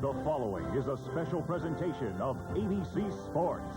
The following is a special presentation of ABC Sports.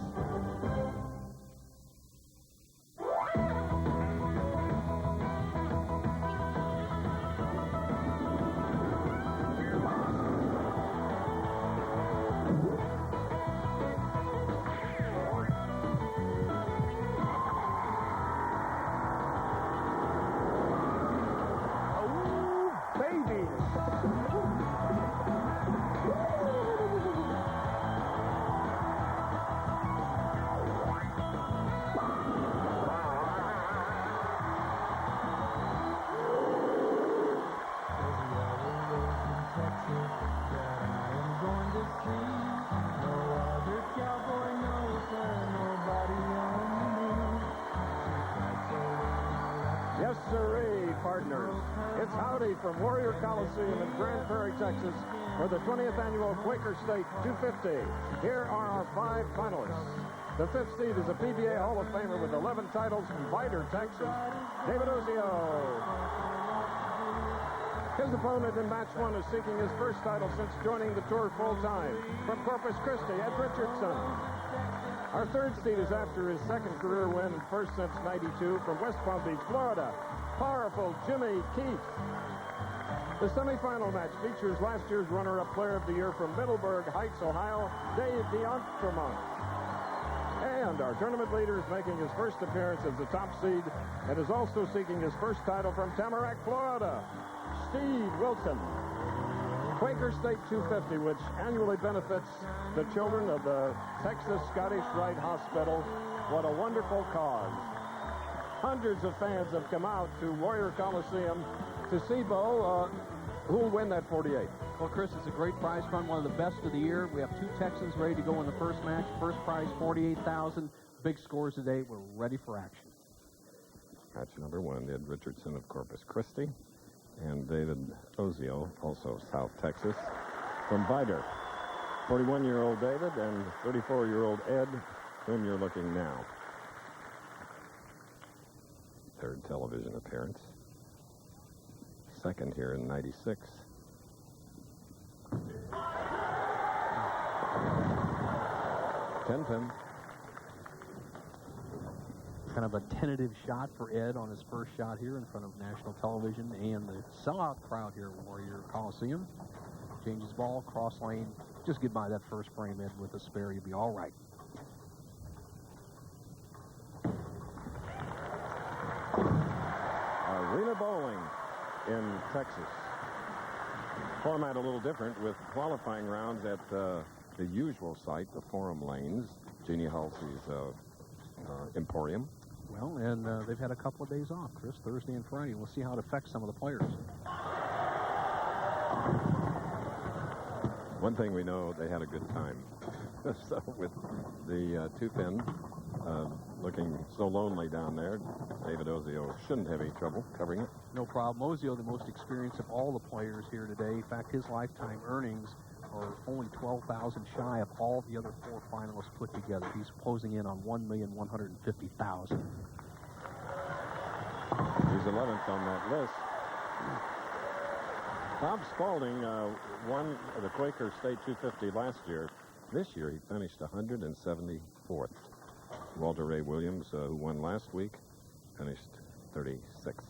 Yes, sirree, partners. It's howdy from Warrior Coliseum in Grand Prairie, Texas, for the 20th annual Quaker State 250. Here are our 5 finalists. The 5th seed is a PBA Hall of Famer with 11 titles from Vidor, Texas, David Ozio. His opponent in match 1 is seeking his first title since joining the tour full-time. From Corpus Christi, Ed Richardson. Our 3rd seed is after his 2nd career win and first since '92 from West Palm Beach, Florida. Powerful Jimmy Keith. The semifinal match features last year's runner-up player of the year from Middleburg Heights, Ohio, Dave DeOntremont. And our tournament leader is making his first appearance as the top seed and is also seeking his first title from Tamarack, Florida, Steve Wilson. Quaker State 250, which annually benefits the children of the Texas Scottish Rite Hospital. What a wonderful cause. Hundreds of fans have come out to Warrior Coliseum to see Bo. Who'll win that 48? Well, Chris, it's a great prize fund, one of the best of the year. We have 2 Texans ready to go in the first match. First prize, $48,000. Big scores today. We're ready for action. Match number 1, Ed Richardson of Corpus Christi. And David Ozio, also South Texas, from Vidor. 41-year-old David and 34-year-old Ed, whom you're looking now. 3rd television appearance. 2nd here in '96. Ten. Kind of a tentative shot for Ed on his first shot here in front of national television and the sellout crowd here at Warrior Coliseum. Changes ball, cross lane. Just get by that first frame, Ed, with a spare. You'll be all right. Arena bowling in Texas. Format a little different with qualifying rounds at the usual site, the Forum Lanes, Jeannie Halsey's Emporium. Well, and they've had a couple of days off, Chris, Thursday and Friday. We'll see how it affects some of the players. One thing we know, they had a good time. So with the 2-pin looking so lonely down there, David Ozio shouldn't have any trouble covering it. No problem. Ozio, the most experienced of all the players here today. In fact, his lifetime earnings are only $12,000 shy of all the other 4 finalists put together. He's closing in on $1,150,000. He's 11th on that list. Bob Spaulding won the Quaker State 250 last year. This year, he finished 174th. Walter Ray Williams, who won last week, finished 36th.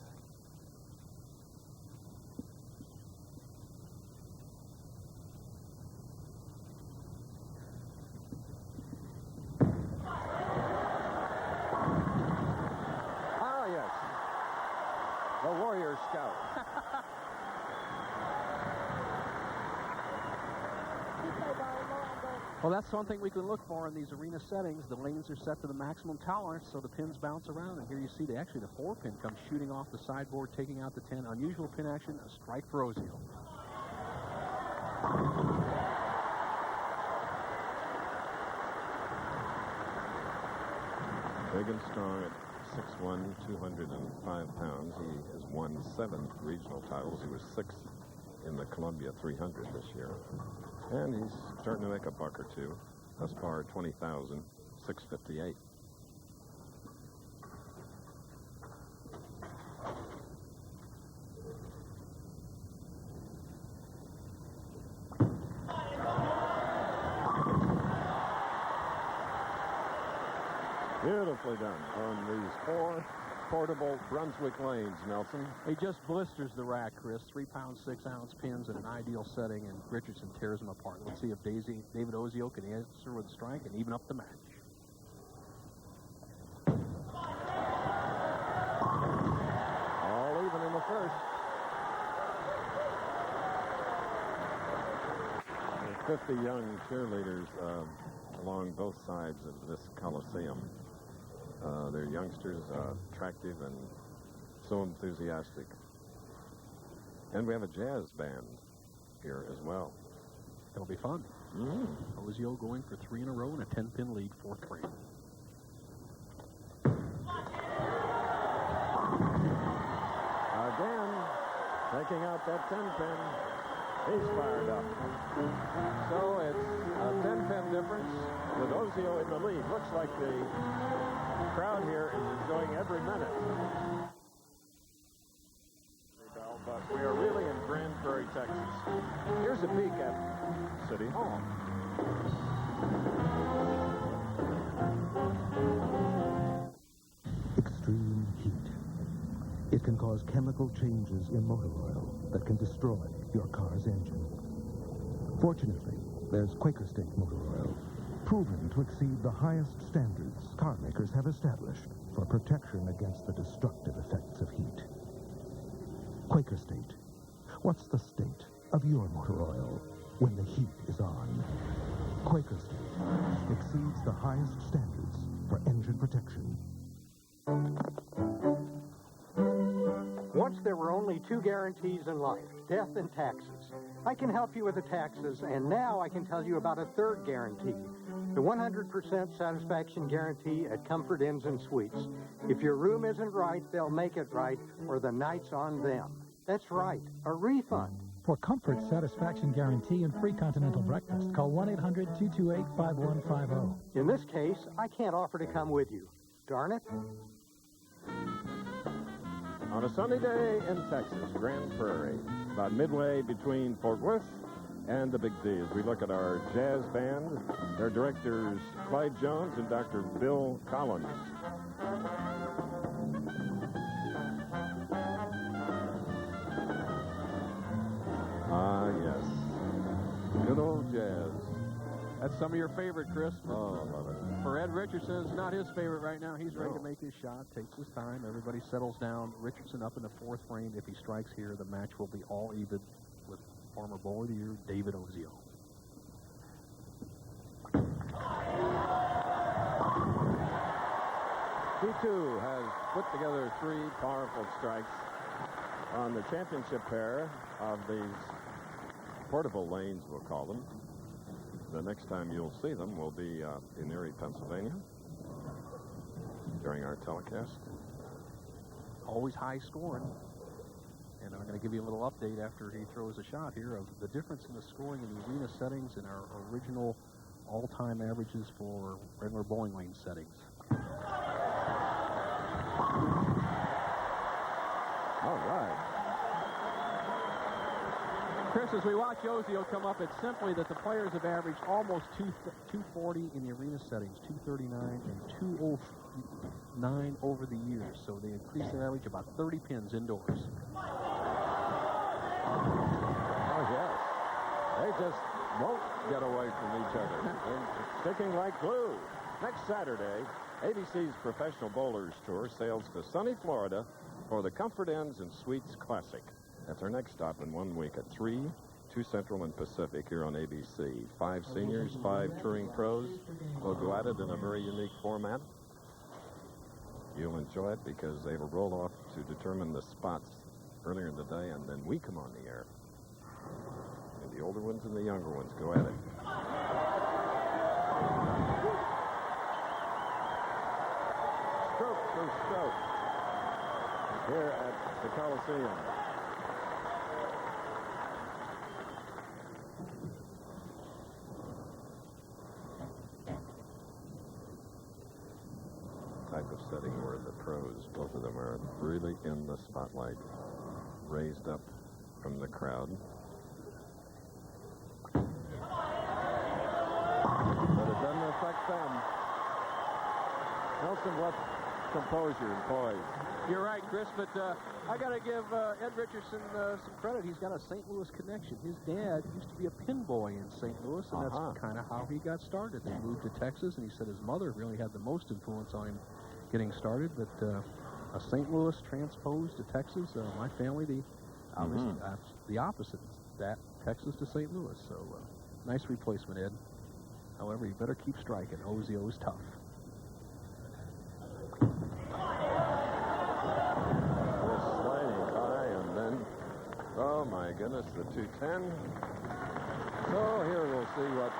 The Warrior Scout. Well, that's something we can look for in these arena settings. The lanes are set to the maximum tolerance, so the pins bounce around. And here you see the 4-pin comes shooting off the sideboard, taking out the 10. Unusual pin action, a strike for Ozio. Big and strong at 6'1", 205 pounds. He has won 7 regional titles. He was 6th in the Columbia 300 this year. And he's starting to make a buck or two. Thus far, 20,658. Beautifully done on these 4 portable Brunswick lanes, Nelson. He just blisters the rack, Chris. 3-pound, 6-ounce pins in an ideal setting, and Richardson tears them apart. Let's see if David Ozio can answer with a strike and even up the match. All even in the first. There's 50 young cheerleaders along both sides of this Coliseum. They're youngsters, attractive and so enthusiastic. And we have a jazz band here as well. It'll be fun. Ozio going for 3 in a row and a 10-pin lead, 4th frame. Again, taking out that 10-pin. He's fired up. So it's a 10-pin difference with Ozio in the lead. Looks like the crowd here is enjoying every minute. But we are really in Grand Prairie, Texas. Here's a peek at City Hall. Extreme heat. It can cause chemical changes in motor oil that can destroy your car's engine. Fortunately, there's Quaker State motor oil, proven to exceed the highest standards car makers have established for protection against the destructive effects of heat. Quaker State. What's the state of your motor oil when the heat is on? Quaker State exceeds the highest standards for engine protection. Once there were only 2 guarantees in life, death and taxes. I can help you with the taxes, and now I can tell you about a 3rd guarantee, the 100% satisfaction guarantee at Comfort Inns and Suites. If your room isn't right, they'll make it right, or the night's on them. That's right, a refund. For Comfort Satisfaction Guarantee and free continental breakfast, call 1-800-228-5150. In this case, I can't offer to come with you. Darn it. On a sunny day in Texas, Grand Prairie, about midway between Fort Worth and the Big D, as we look at our jazz band, their directors Clyde Jones and Dr. Bill Collins. Ah, yes. Good old jazz. That's some of your favorite, Chris. Oh, I love it. For Ed Richardson, it's not his favorite right now. He's ready to make his shot, takes his time. Everybody settles down. Richardson up in the 4th frame. If he strikes here, the match will be all even with former Bowler of the Year, David Ozio. He, too, has put together 3 powerful strikes on the championship pair of these portable lanes, we'll call them. The next time you'll see them will be in Erie, Pennsylvania, during our telecast. Always high scoring. And I'm going to give you a little update after he throws a shot here of the difference in the scoring in the arena settings and our original all-time averages for regular bowling lane settings. All right. Chris, as we watch Ozio come up, it's simply that the players have averaged almost 240 in the arena settings, 239 and 209 over the years. So they increased their average about 30 pins indoors. Oh, yes. They just won't get away from each other. They're sticking like glue. Next Saturday, ABC's Professional Bowlers Tour sails to sunny Florida for the Comfort Inns and Suites Classic. That's our next stop in 1 week at 3, 2 Central and Pacific here on ABC. 5 seniors, 5 touring pros will go at it in a very unique format. You'll enjoy it because they will roll off to determine the spots earlier in the day, and then we come on the air. And the older ones and the younger ones go at it. Stroke for stroke here at the Coliseum. Type of setting where the pros, both of them, are really in the spotlight, raised up from the crowd. But it doesn't affect them. Nelson, what composure and poise. You're right, Chris, but I got to give Ed Richardson some credit. He's got a St. Louis connection. His dad used to be a pin boy in St. Louis, and that's kind of how he got started. He moved to Texas, and he said his mother really had the most influence on him getting started, but a St. Louis transposed to Texas. My family, the opposite, that Texas to St. Louis. So nice replacement, Ed. However, you better keep striking. Ozio's tough. Sliding high, and then, oh my goodness, the 210. So here we'll see what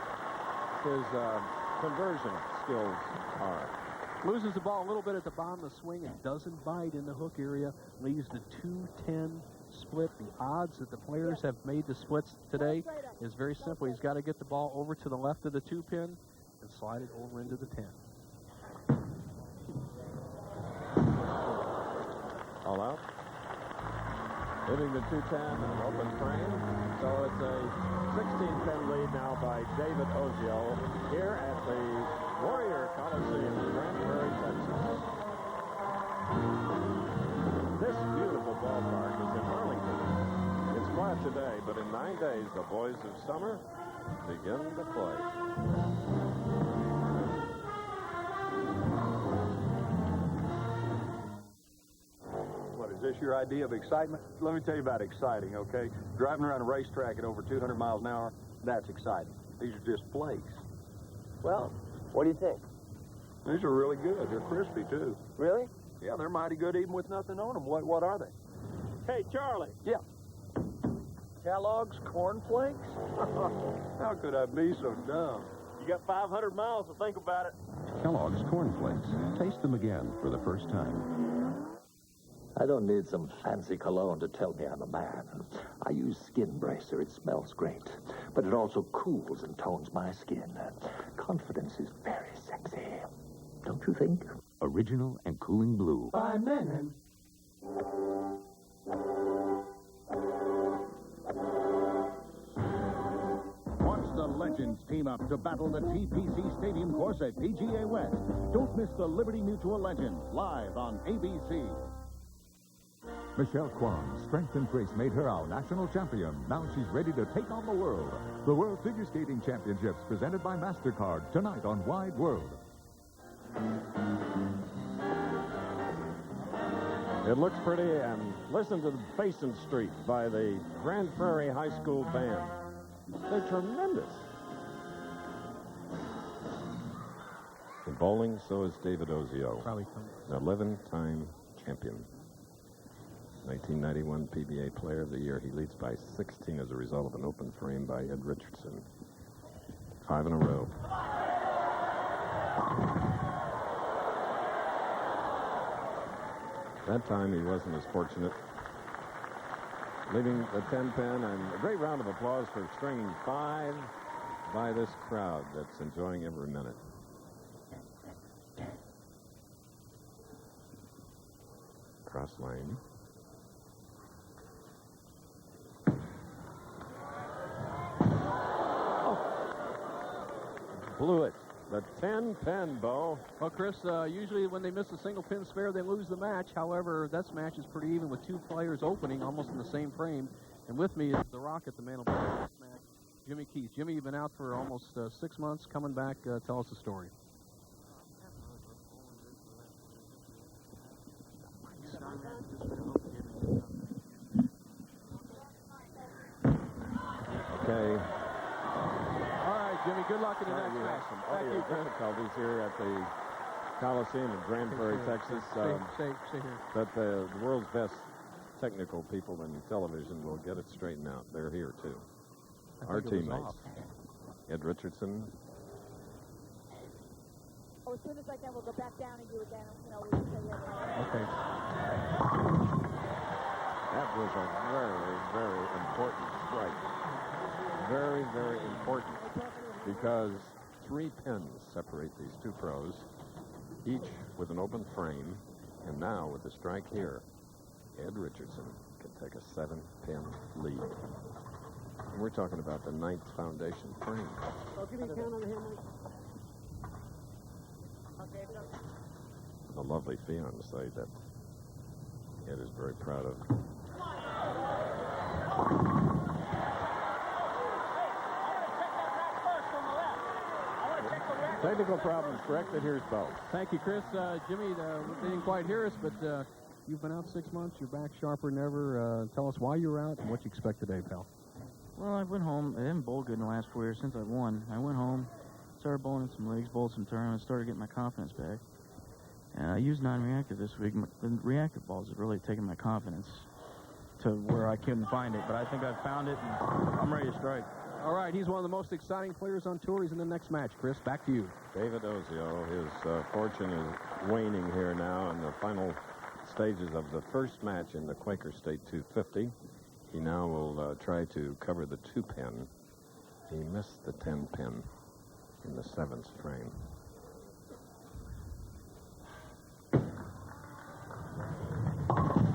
his conversion skills are. Loses the ball a little bit at the bottom of the swing and doesn't bite in the hook area. Leaves the 210 split. The odds that the players have made the splits today is very simple. He's got to get the ball over to the left of the 2-pin and slide it over into the 10. All out. Hitting the 210 and open frame. So it's a 16-10 lead now by David Ozio here at the Warrior Coliseum in Grand Prairie, Texas. This beautiful ballpark is in Arlington. It's quiet today, but in 9 days, the boys of summer begin to play. Is this your idea of excitement? Let me tell you about exciting, okay? Driving around a racetrack at over 200 miles an hour, that's exciting. These are just flakes. Well, what do you think? These are really good. They're crispy, too. Really? Yeah, they're mighty good even with nothing on them. What are they? Hey, Charlie. Yeah. Kellogg's Corn Flakes? How could I be so dumb? You got 500 miles to think about it. Kellogg's Corn Flakes. Taste them again for the first time. I don't need some fancy cologne to tell me I'm a man. I use Skin Bracer. It smells great, but it also cools and tones my skin. Confidence is very sexy. Don't you think? Original and cooling blue. By men. Watch the legends team up to battle the TPC Stadium course at PGA West. Don't miss the Liberty Mutual Legends live on ABC. Michelle Kwan's strength and grace made her our national champion. Now she's ready to take on the world. The World Figure Skating Championships presented by MasterCard tonight on Wide World. It looks pretty, and listen to the Basin Street by the Grand Prairie High School Band. They're tremendous. In bowling, so is David Ozio, Probably an 11-time champion. 1991 PBA Player of the Year. He leads by 16 as a result of an open frame by Ed Richardson. 5 in a row. That time he wasn't as fortunate. Leaving the 10-pin, and a great round of applause for stringing 5 by this crowd that's enjoying every minute. Cross lane. Blew it. The 10-pin, Bo. Well, Chris, usually when they miss a single pin spare, they lose the match. However, this match is pretty even with 2 players opening almost in the same frame. And with me is the Rocket, the man of this match, Jimmy Keith. Jimmy, you've been out for almost 6 months. Coming back, tell us the story. Okay. Jimmy, good luck in the next You match. have some audio difficulties here at the Coliseum in Grand Prairie, Texas. Stay here. But the world's best technical people in television will get it straightened out. They're here, too. Our teammates. Ed Richardson. Oh, as soon as I can, we'll go back down and do it again. You know, we'll say Okay. That was a very, very important strike. Very, very important. Because 3 pins separate these 2 pros, each with an open frame, and now with the strike here, Ed Richardson can take a 7-pin lead. And we're talking about the 9th foundation frame. Oh, give me a count on the hand, Mike. a lovely fiancée that Ed is very proud of. Technical problems corrected. Here's Bo. Thank you, Chris. Jimmy, they didn't quite hear us, but you've been out 6 months. You're back sharper than ever. Tell us why you were out and what you expect today, pal. Well, I went home. I haven't bowled good in the last 4 years since I won. I went home, started bowling some leagues, bowled some tournaments, started getting my confidence back. And I used non-reactive this week. The reactive balls have really taken my confidence to where I couldn't find it. But I think I've found it, and I'm ready to strike. All right, he's one of the most exciting players on tour. He's in the next match. Chris, back to you. David Ozio. His fortune is waning here now in the final stages of the first match in the Quaker State 250. He now will try to cover the 2-pin. He missed the 10-pin in the 7th frame.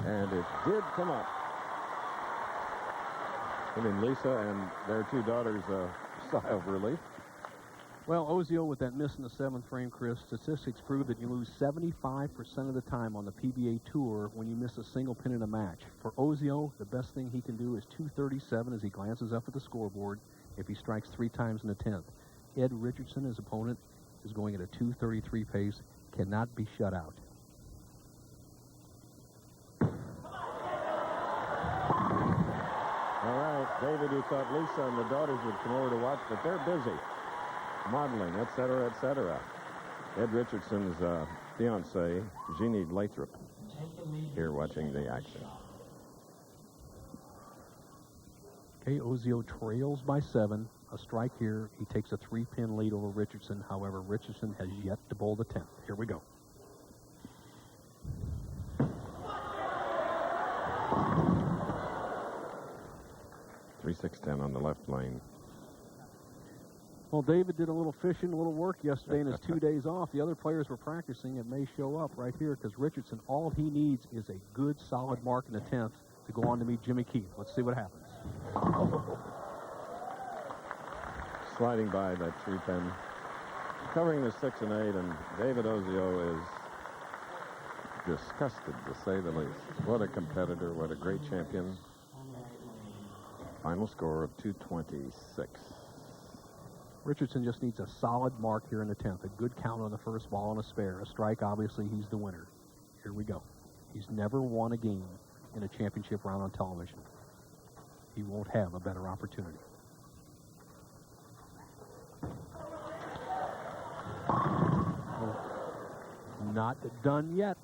And it did come up. Giving Lisa and their 2 daughters a sigh of relief. Well, Ozio, with that miss in the 7th frame, Chris, statistics prove that you lose 75% of the time on the PBA Tour when you miss a single pin in a match. For Ozio, the best thing he can do is 237 as he glances up at the scoreboard if he strikes 3 times in the 10th. Ed Richardson, his opponent, is going at a 233 pace, cannot be shut out. All right, David, you thought Lisa and the daughters would come over to watch, but they're busy. Modeling, etc., etc. Ed Richardson's fiancée, Jeannie Lathrop, here watching the action. Okay, Ozio trails by 7. A strike here. He takes a 3-pin lead over Richardson. However, Richardson has yet to bowl the 10th. Here we go. .3610 on the left lane. Well, David did a little fishing, a little work yesterday in his 2 days off. The other players were practicing. It may show up right here because Richardson, all he needs is a good, solid mark in the 10th to go on to meet Jimmy Keith. Let's see what happens. Sliding by that 3-pin. Covering the 6 and 8, and David Ozio is disgusted, to say the least. What a competitor, what a great champion. Final score of 226. Richardson just needs a solid mark here in the 10th. A good count on the first ball and a spare. A strike, obviously, he's the winner. Here we go. He's never won a game in a championship round on television. He won't have a better opportunity. Not done yet.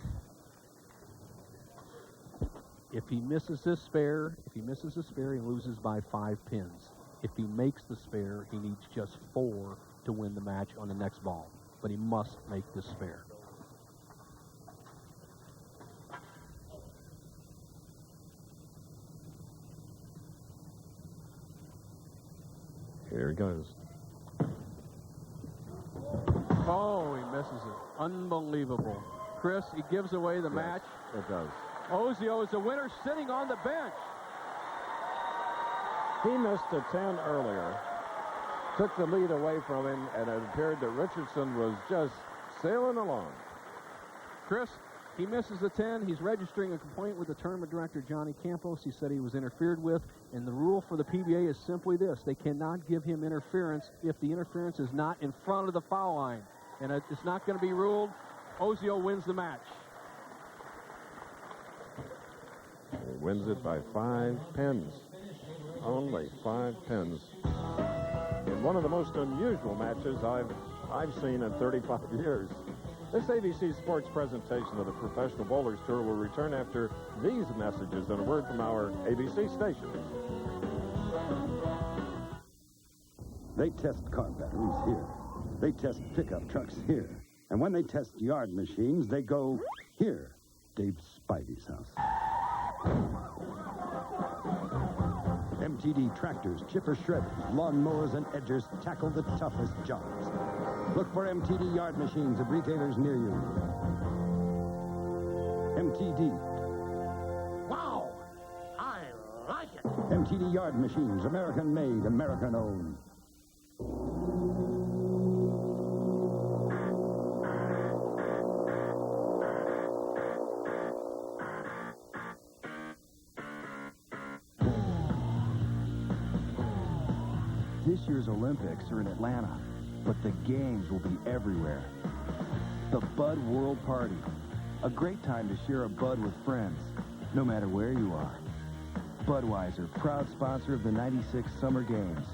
If he misses this spare, he loses by 5 pins. If he makes the spare, he needs just 4 to win the match on the next ball. But he must make this spare. Here he goes. Oh, he misses it. Unbelievable. Chris, he gives away the match. It does. Ozio is the winner sitting on the bench. He missed a 10 earlier, took the lead away from him, and it appeared that Richardson was just sailing along. Chris, he misses the 10. He's registering a complaint with the tournament director, Johnny Campos. He said he was interfered with, and the rule for the PBA is simply this. They cannot give him interference if the interference is not in front of the foul line, and it's not going to be ruled. Ozio wins the match. He wins it by 5 pins. Only 5 pins. In one of the most unusual matches I've seen in 35 years. This ABC Sports presentation of the Professional Bowlers Tour will return after these messages and a word from our ABC stations. They test car batteries here. They test pickup trucks here. And when they test yard machines, they go here, Dave Spivey's house. MTD tractors, chipper shredders, lawn mowers, and edgers tackle the toughest jobs. Look for MTD yard machines at retailers near you. MTD. Wow! I like it! MTD yard machines, American made, American owned. This year's Olympics are in Atlanta, but the games will be everywhere. The Bud World Party. A great time to share a Bud with friends, no matter where you are. Budweiser, proud sponsor of the 96 Summer Games.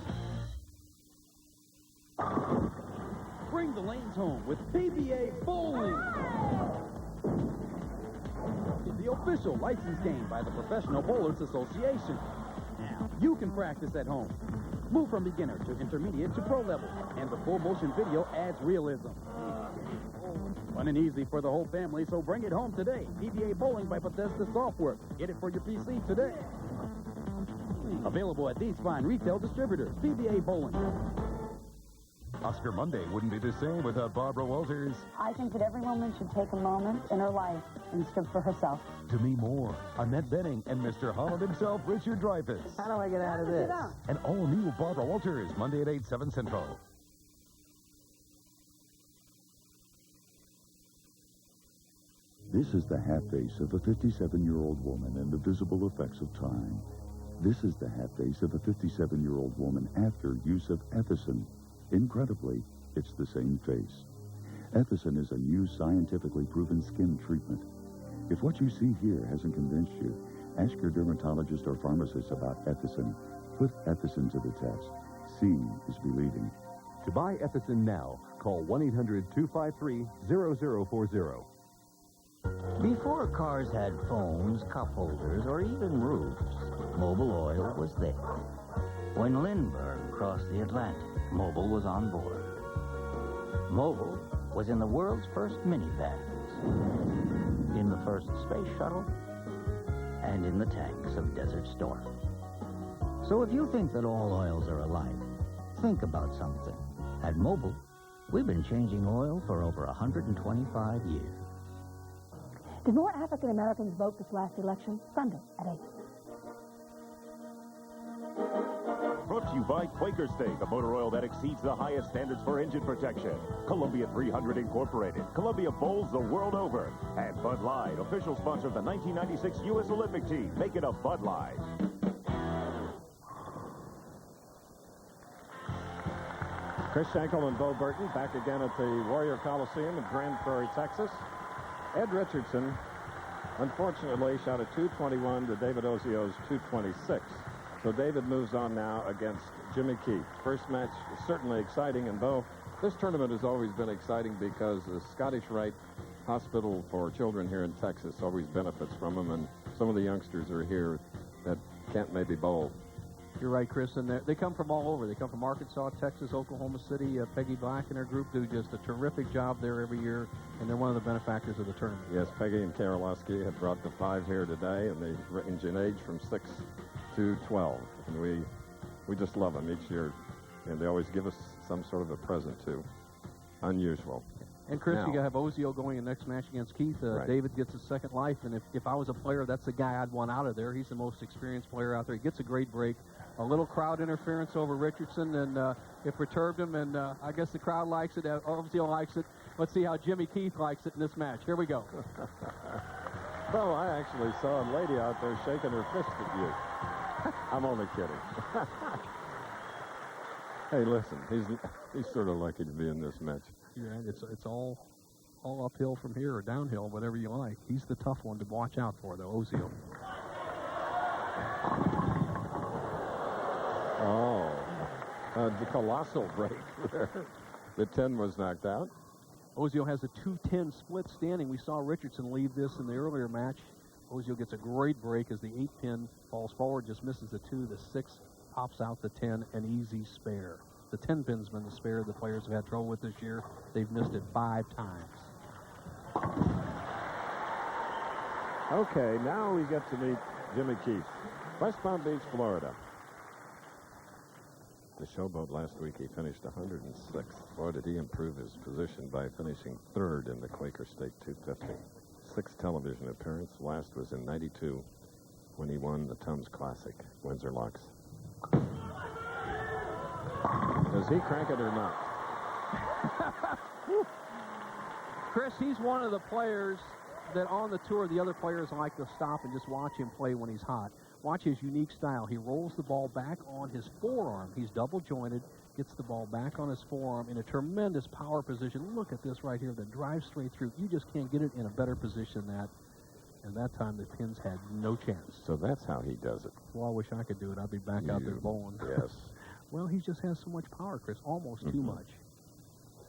Bring the lanes home with PBA Bowling. The official license game by the Professional Bowlers Association. Now, you can practice at home. Move from beginner to intermediate to pro level, and the full motion video adds realism. Fun and easy for the whole family, so bring it home today. PBA Bowling by Bethesda Software. Get it for your PC today. Available at these fine retail distributors. PBA Bowling. Oscar Monday wouldn't be the same without Barbara Walters. I think that every woman should take a moment in her life and strip for herself. Demi Moore, Annette Bening, and Mr. Holland himself, Richard Dreyfuss. How do I get out of this? And all-new Barbara Walters, Monday at 8, 7 Central. This is the half-face of a 57-year-old woman and the visible effects of time. This is the half-face of a 57-year-old woman after use of Ethicin. Incredibly, it's the same face. Ethicin is a new scientifically proven skin treatment. If what you see here hasn't convinced you, ask your dermatologist or pharmacist about Ethicin. Put Ethicin to the test. Seeing is believing. To buy Ethicin now, call 1-800-253-0040. Before cars had phones, cup holders, or even roofs, Mobil Oil was there. When Lindbergh crossed the Atlantic, Mobil was on board. Mobil was in the world's first minivans, in the first space shuttle, and in the tanks of Desert Storm. So if you think that all oils are alike, think about something. At Mobil, we've been changing oil for over 125 years. Did more African Americans vote this last election? Sunday at 8. Brought to you by Quaker State, the motor oil that exceeds the highest standards for engine protection. Columbia 300 Incorporated. Columbia bowls the world over. And Bud Light, official sponsor of the 1996 U.S. Olympic team. Make it a Bud Light. Chris Schenkel and Bo Burton back again at the Warrior Coliseum in Grand Prairie, Texas. Ed Richardson, unfortunately, shot a 221 to David Ozio's 226. So David moves on now against Jimmy Keith. First match is certainly exciting, and Bo, this tournament has always been exciting because the Scottish Rite Hospital for Children here in Texas always benefits from them, and some of the youngsters are here that can't maybe bowl. You're right, Chris, and they come from all over. They come from Arkansas, Texas, Oklahoma City. Peggy Black and her group do just a terrific job there every year, and they're one of the benefactors of the tournament. Yes, Peggy and Karolowski have brought the 5 here today, and they range in age from 6 to 12, and we just love them each year, and they always give us some sort of a present, too. Unusual. And, Chris, now, you got to have Ozio going in the next match against Keith. Right. David gets a second life, and if I was a player, that's the guy I'd want out of there. He's the most experienced player out there. He gets a great break. A little crowd interference over Richardson, and it perturbed him, and I guess the crowd likes it. Ozio likes it. Let's see how Jimmy Keith likes it in this match. Here we go. Bo, I actually saw a lady out there shaking her fist at you. I'm only kidding. Hey, listen, he's sort of lucky to be in this match. Yeah, it's all uphill from here, or downhill, whatever you like. He's the tough one to watch out for, though, Ozio. Oh, the colossal break there. The 10 was knocked out. Ozio has a 2-10 split standing. We saw Richardson leave this in the earlier match. Ozio gets a great break as the 8-pin falls forward, just misses the 2. The 6 pops out the 10, an easy spare. The 10-pin's been the spare the players have had trouble with this year. They've missed it 5 times. Okay, now we get to meet Jimmy Keith. West Palm Beach, Florida. The Showboat last week, he finished 106th. Boy, did he improve his position by finishing 3rd in the Quaker State 250. 6th television appearance. Last was in '92 when he won the Tums Classic, Windsor Locks. Does he crank it or not? Chris, he's one of the players that on the tour, the other players like to stop and just watch him play when he's hot. Watch his unique style. He rolls the ball back on his forearm. He's double jointed, gets the ball back on his forearm in a tremendous power position. Look at this right here that drives straight through. You just can't get it in a better position than that. And that time the pins had no chance. So that's how he does it. Well, I wish I could do it. I'd be back out there bowling. Yes. Well, he just has so much power, Chris. Almost too much.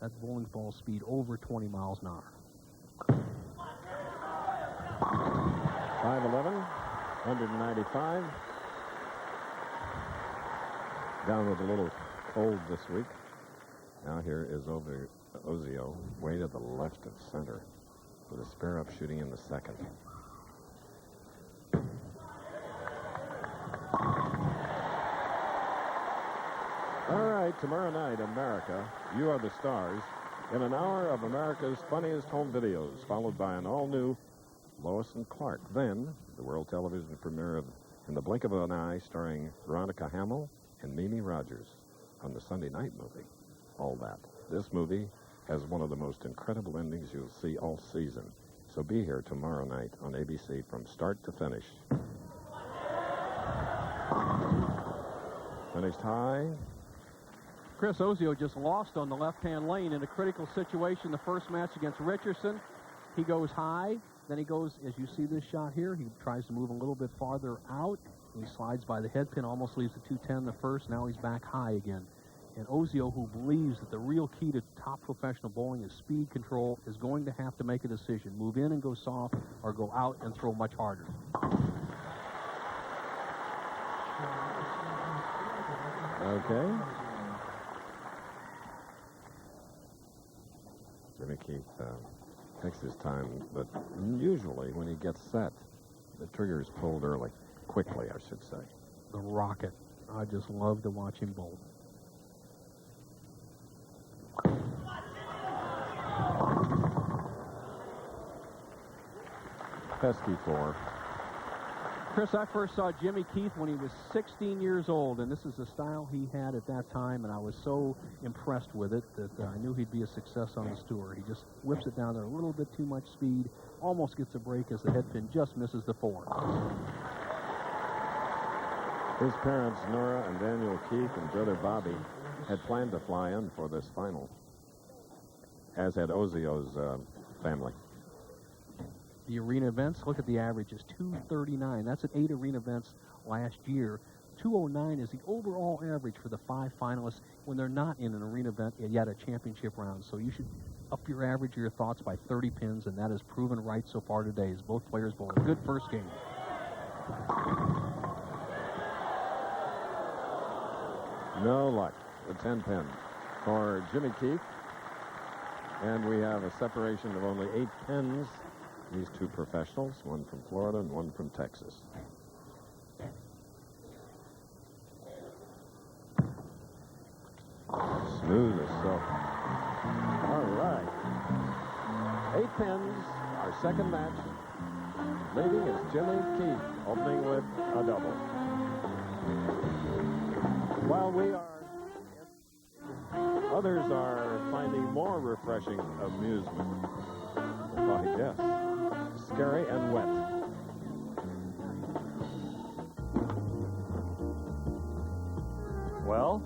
That's bowling ball speed over 20 miles an hour. 5'11", 195. Down with a little cold this week. Now here is Ozio, way to the left of center, with a spare up shooting in the second. All right, tomorrow night, America, You Are the Stars, in an hour of America's funniest home videos, followed by an all-new Lois and Clark. Then, the world television premiere of In the Blink of an Eye, starring Veronica Hamill and Mimi Rogers on the Sunday night movie. All that. This movie has one of the most incredible endings you'll see all season. So be here tomorrow night on ABC from start to finish. Finished high. Chris Ozio just lost on the left-hand lane in a critical situation. The first match against Richardson, he goes high. Then he goes, as you see this shot here, he tries to move a little bit farther out. He slides by the head pin, almost leaves the 210 the first. Now he's back high again. And Ozio, who believes that the real key to top professional bowling is speed control, is going to have to make a decision. Move in and go soft, or go out and throw much harder. Okay. Jimmy Keith takes his time, but usually when he gets set, the trigger is pulled early. Quickly, I should say. The rocket. I just love to watch him bowl. Pesky 4. Chris, I first saw Jimmy Keith when he was 16 years old, and this is the style he had at that time, and I was so impressed with it that I knew he'd be a success on this tour. He just whips it down there a little bit too much speed, almost gets a break as the head pin just misses the 4. His parents, Nora and Daniel Keith, and brother Bobby, had planned to fly in for this final, as had Ozio's family. The arena events, look at the average, is 239. That's at 8 arena events last year. 209 is the overall average for the 5 finalists when they're not in an arena event yet a championship round. So you should up your average of your thoughts by 30 pins, and that is proven right so far today as both players bowl a good first game. No luck. The 10 pin for Jimmy Keith. And we have a separation of only 8 pins. These two professionals, one from Florida and one from Texas. Smooth as silk. All right. 8 pins, our second match. Leading is Jimmy Keith, opening with a double. While we are, others are finding more refreshing amusement. Why, yes. Scary and wet. Well?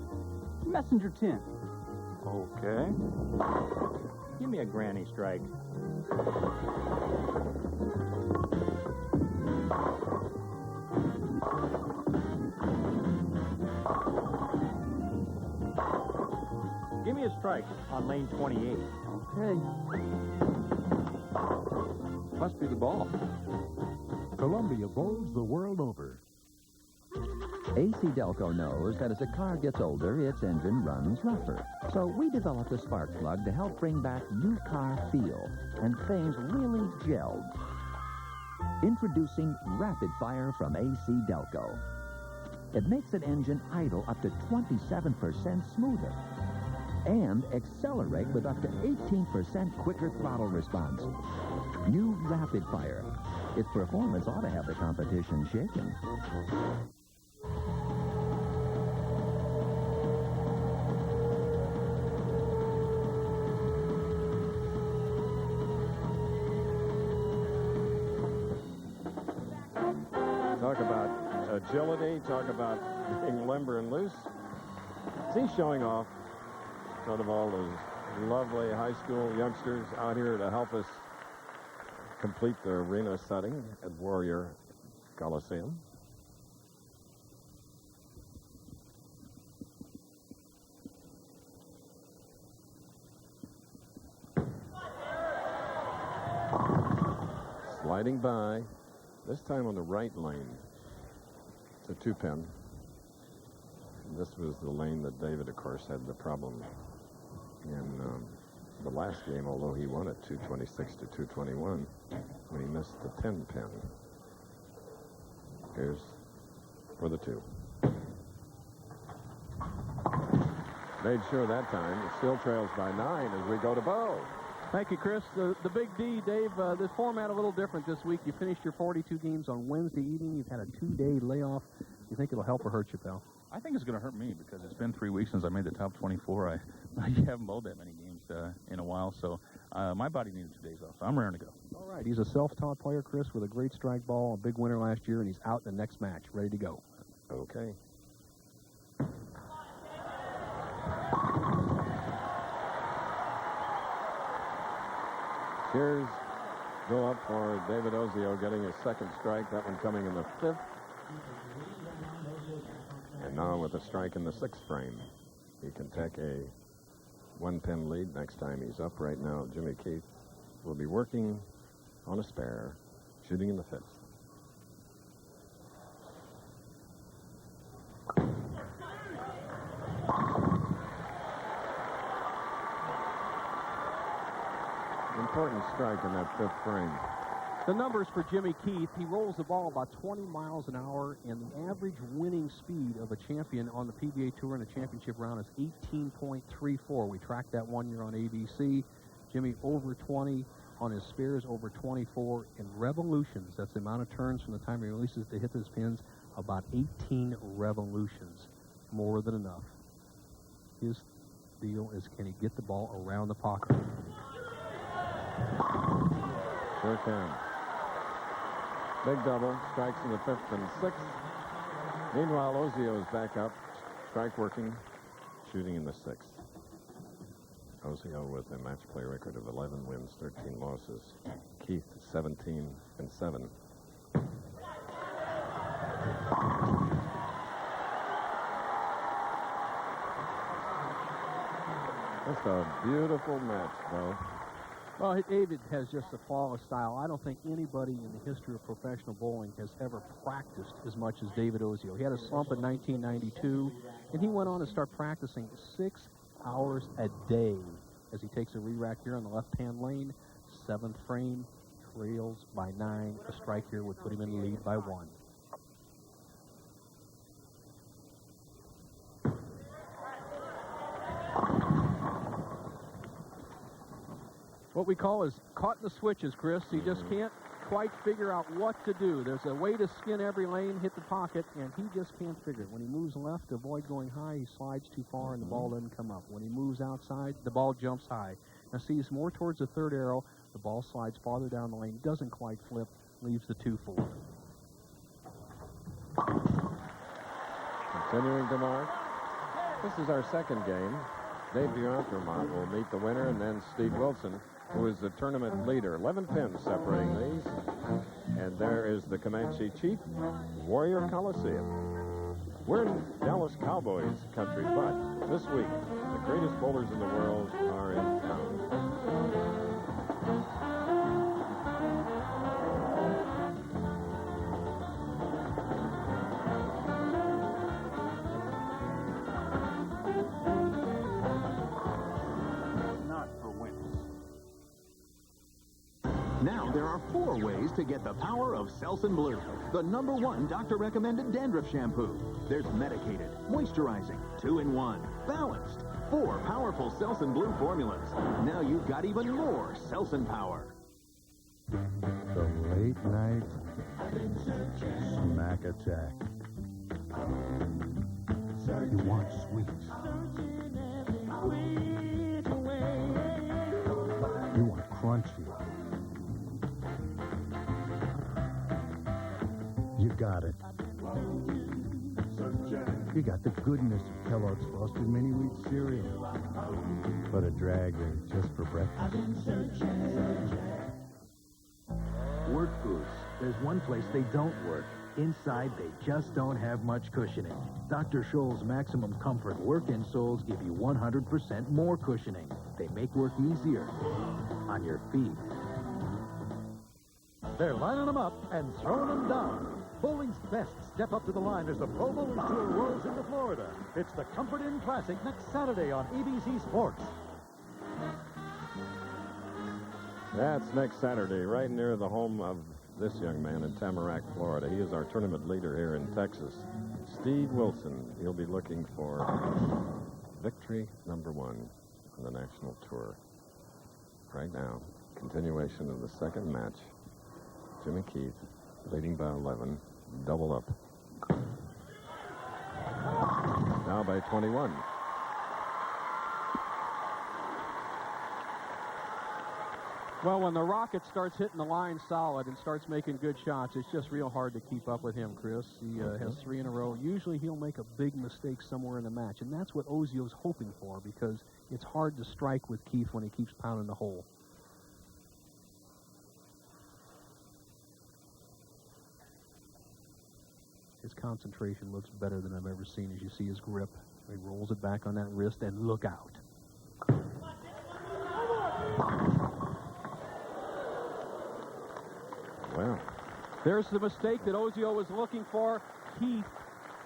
Messenger 10. Okay. Give me a granny strike. Give me a strike on lane 28. Okay. Must be the ball. Columbia bowls the world over. AC Delco knows that as a car gets older, its engine runs rougher. So we developed a spark plug to help bring back new car feel, and things really gelled. Introducing Rapid Fire from AC Delco. It makes an engine idle up to 27% smoother and accelerate with up to 18% quicker throttle response. New Rapid Fire. Its performance ought to have the competition shaken. Talk about agility, talk about being limber and loose. He's showing off in front of all those lovely high school youngsters out here to help us complete the arena setting at Warrior Coliseum. Sliding by, this time on the right lane. It's a 2-pin. This was the lane that David, of course, had the problem in the last game, although he won it 226 to 221 when he missed the 10-pin. Here's for the 2. Made sure that time. It still trails by 9 as we go to Bo. Thank you, Chris. The Big D, Dave, this format a little different this week. You finished your 42 games on Wednesday evening. You've had a 2-day layoff. You think it'll help or hurt you, pal? I think it's going to hurt me because it's been 3 weeks since I made the top 24. I haven't bowled that many games in a while, so my body needed 2 days off, so I'm raring to go. All right, he's a self-taught player, Chris, with a great strike ball, a big winner last year, and he's out in the next match, ready to go. Okay. Cheers go up for David Ozio getting his second strike, that one coming in the 5th. And now with a strike in the 6th frame, he can take a 1-pin lead next time he's up. Right now, Jimmy Keith will be working on a spare, shooting in the 5th. Important strike in that 5th frame. The numbers for Jimmy Keith, he rolls the ball about 20 miles an hour, and the average winning speed of a champion on the PBA Tour in a championship round is 18.34. We tracked that 1 year on ABC. Jimmy over 20 on his spares, over 24 in revolutions. That's the amount of turns from the time he releases to hit those pins, about 18 revolutions. More than enough. His deal is, can he get the ball around the pocket? Sure can. Big double, strikes in the 5th and 6th. Meanwhile, Ozio is back up, strike working, shooting in the 6th. Ozio with a match play record of 11 wins, 13 losses. Keith, 17 and 7. That's a beautiful match, though. Well, David has just a flawless style. I don't think anybody in the history of professional bowling has ever practiced as much as David Ozio. He had a slump in 1992, and he went on to start practicing 6 hours a day as he takes a re-rack here on the left-hand lane. 7th frame, trails by 9. A strike here would put him in the lead by 1. What we call is caught in the switches, Chris. He just can't quite figure out what to do. There's a way to skin every lane, hit the pocket, and he just can't figure it. When he moves left to avoid going high, he slides too far and the ball doesn't come up. When he moves outside, the ball jumps high. Now see, he's more towards the 3rd arrow. The ball slides farther down the lane, doesn't quite flip, leaves the 2-4. Continuing to mark. This is our second game. Dave D'Entremont will meet the winner, and then Steve Wilson, who is the tournament leader. 11 pins separating these. And there is the Comanche Chief, Warrior Coliseum. We're in Dallas Cowboys country, but this week, the greatest bowlers in the world are in town. Now there are 4 ways to get the power of Selsun Blue, the #1 doctor-recommended dandruff shampoo. There's medicated, moisturizing, 2-in-1, balanced, 4 powerful Selsun Blue formulas. Now you've got even more Selsun power. The late night smack attack. You want sweets. You want crunchy. You got it. You got the goodness of Kellogg's Frosted Mini Wheat cereal. But a dragger just for breakfast. Work boots. There's one place they don't work. Inside, they just don't have much cushioning. Dr. Scholl's Maximum Comfort work insoles give you 100% more cushioning. They make work easier on your feet. They're lining them up and throwing them down. Bowling's best step up to the line as the Pro Bowling Tour rolls into Florida. It's the Comfort Inn Classic next Saturday on ABC Sports. That's next Saturday, right near the home of this young man in Tamarack, Florida. He is our tournament leader here in Texas, Steve Wilson. He'll be looking for victory number 1 on the national tour. Right now, continuation of the second match. Jimmy Keith leading by 11, double up. Now by 21. Well, when the rocket starts hitting the line solid and starts making good shots, it's just real hard to keep up with him, Chris. He has 3 in a row. Usually he'll make a big mistake somewhere in the match, and that's what Ozio's hoping for, because it's hard to strike with Keith when he keeps pounding the hole. His concentration looks better than I've ever seen as you see his grip. He rolls it back on that wrist, and look out. Well, there's the mistake that Ozio was looking for. Keith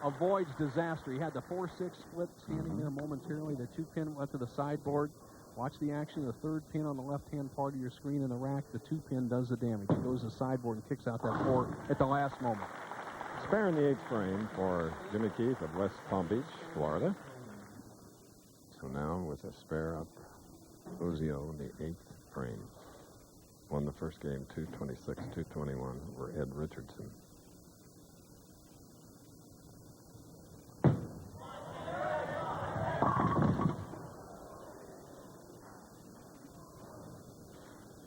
avoids disaster. He had the 4-6 split standing there momentarily. The 2-pin went to the sideboard. Watch the action. The 3rd pin on the left-hand part of your screen in the rack. The 2-pin does the damage. He goes to the sideboard and kicks out that 4 at the last moment. Spare in the 8th frame for Jimmy Keith of West Palm Beach, Florida. So now with a spare up, Ozio in the 8th frame. Won the first game 226-221 over Ed Richardson.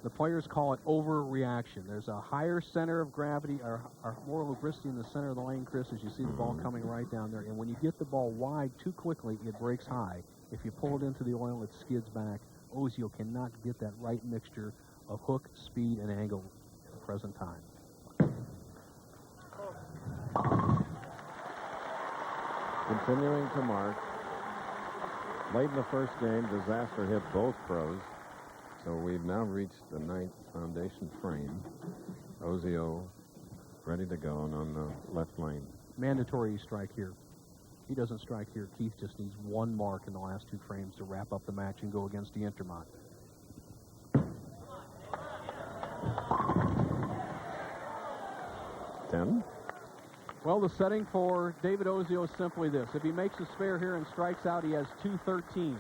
The players call it overreaction. There's a higher center of gravity, or more lubricity in the center of the lane, Chris, as you see the ball coming right down there. And when you get the ball wide too quickly, it breaks high. If you pull it into the oil, it skids back. Ozio cannot get that right mixture of hook, speed, and angle at the present time. Continuing to mark. Late in the first game, disaster hit both pros. So we've now reached the 9th foundation frame. Ozio ready to go and on the left lane. Mandatory strike here. He doesn't strike here. Keith just needs 1 mark in the last 2 frames to wrap up the match and go against the Intermont. Well, the setting for David Ozio is simply this. If he makes a spare here and strikes out, he has 213.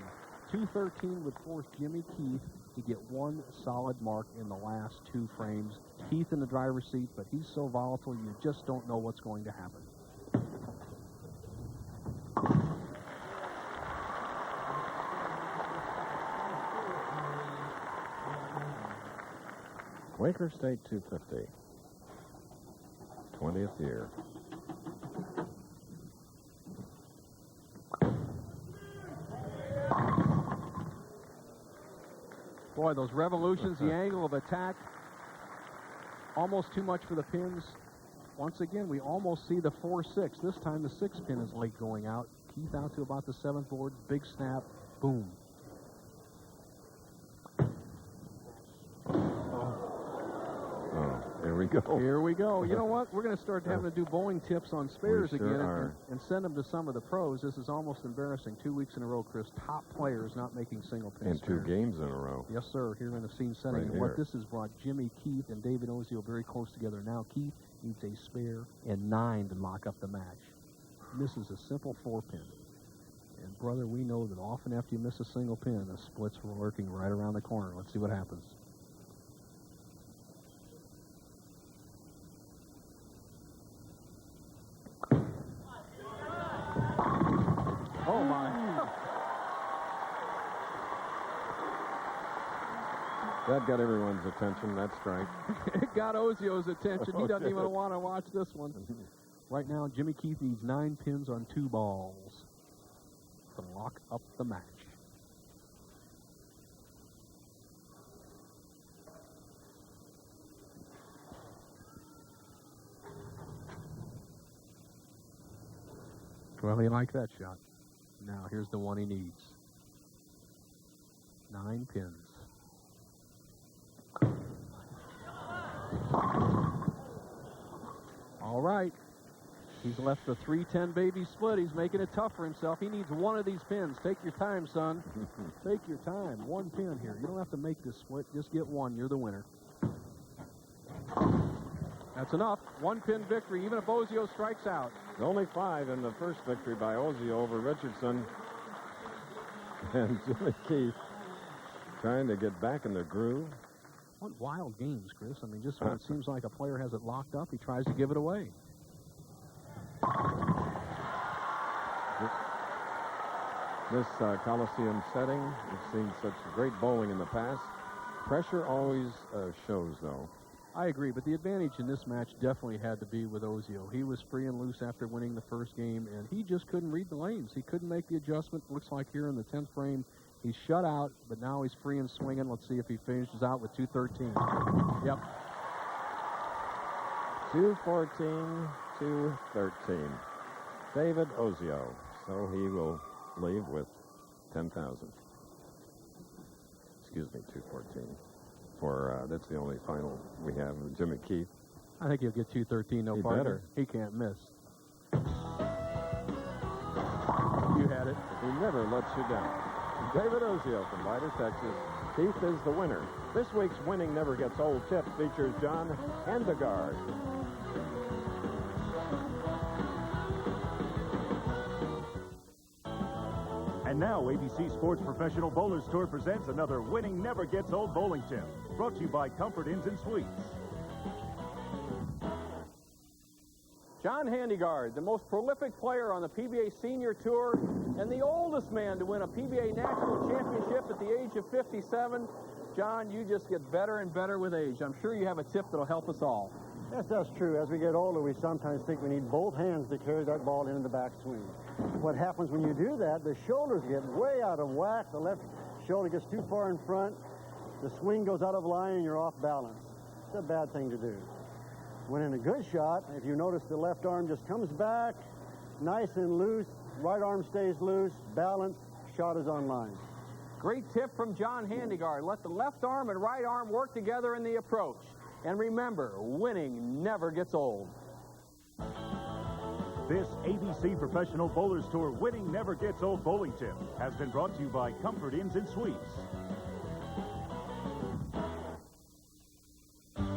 213 would force Jimmy Keith to get 1 solid mark in the last 2 frames. Keith in the driver's seat, but he's so volatile, you just don't know what's going to happen. Quaker State 250. 20th year. Boy, those revolutions, the angle of attack, almost too much for the pins. Once again, we almost see the 4-6. This time the 6 pin is late going out. Keith out to about the 7th board. Big snap. Boom. Here we go. Here we go. You know what? We're going to start having to do bowling tips on spares again and send them to some of the pros. This is almost embarrassing. 2 weeks in a row, Chris. Top players not making single pin And spares. 2 games in a row. Yes, sir. Here in the scene setting. Right and what here. this has brought Jimmy Keith and David Ozio very close together. Now Keith needs a spare and 9 to lock up the match. Misses a simple 4-pin. And, brother, we know that often after you miss a single pin, the splits were lurking right around the corner. Let's see what happens. Oh, my. That got everyone's attention, that strike. It got Ozio's attention. He doesn't even want to watch this one. Right now, Jimmy Keith needs 9 pins on 2 balls to lock up the match. Well, he liked that shot. Now, here's the one he needs. 9 pins. All right. He's left the 3-10 baby split. He's making it tough for himself. He needs one of these pins. Take your time, son. Take your time. 1 pin here. You don't have to make this split. Just get one. You're the winner. That's enough. 1 pin victory, even if Ozio strikes out. Only 5 in the first victory by Ozio over Richardson. And Jimmy Keith trying to get back in the groove. What wild games, Chris. I mean, just when it seems like a player has it locked up, he tries to give it away. This Coliseum setting, we've seen such great bowling in the past. Pressure always shows, though. I agree, but the advantage in this match definitely had to be with Ozio. He was free and loose after winning the first game, and he just couldn't read the lanes. He couldn't make the adjustment. Looks like here in the 10th frame, he's shut out, but now he's free and swinging. Let's see if he finishes out with 213. Yep. 214, 213. David Ozio. So he will leave with 10,000. Excuse me, 214. For that's the only final we have with Jimmy Keith. I think he'll get 213, no partner. Better. He can't miss. You had it. He never lets you down. David Ozio from Vidor, Texas. Keith is the winner. This week's Winning Never Gets Old tip features John Handegard. And now, ABC Sports Professional Bowlers Tour presents another Winning Never Gets Old bowling tip. Brought to you by Comfort Inns and Suites. John Handegard, the most prolific player on the PBA Senior Tour and the oldest man to win a PBA National Championship at the age of 57. John, you just get better and better with age. I'm sure you have a tip that'll help us all. Yes, that's true. As we get older, we sometimes think we need both hands to carry that ball into the backswing. What happens when you do that, the shoulders get way out of whack. The left shoulder gets too far in front. The swing goes out of line and you're off balance. It's a bad thing to do. When in a good shot, if you notice the left arm just comes back, nice and loose, right arm stays loose, balanced, shot is on line. Great tip from John Handegard. Let the left arm and right arm work together in the approach. And remember, winning never gets old. This ABC Professional Bowlers Tour Winning Never Gets Old bowling tip has been brought to you by Comfort Inns and Suites.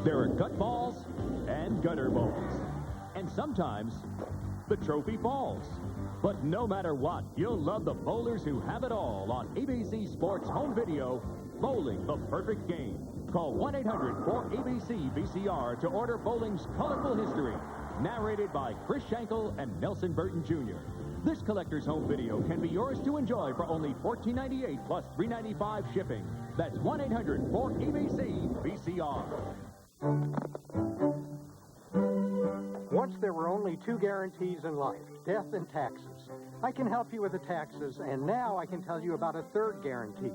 There are gut balls and gutter balls. And sometimes the trophy falls. But no matter what, you'll love the bowlers who have it all on ABC Sports Home Video, Bowling the Perfect Game. Call 1-800-4ABC-VCR to order bowling's colorful history. Narrated by Chris Schenkel and Nelson Burton Jr. This collector's home video can be yours to enjoy for only $14.98 plus $3.95 shipping. That's 1-800-4ABC-VCR. Once there were only 2 guarantees in life, death and taxes. I can help you with the taxes, and now I can tell you about a third guarantee,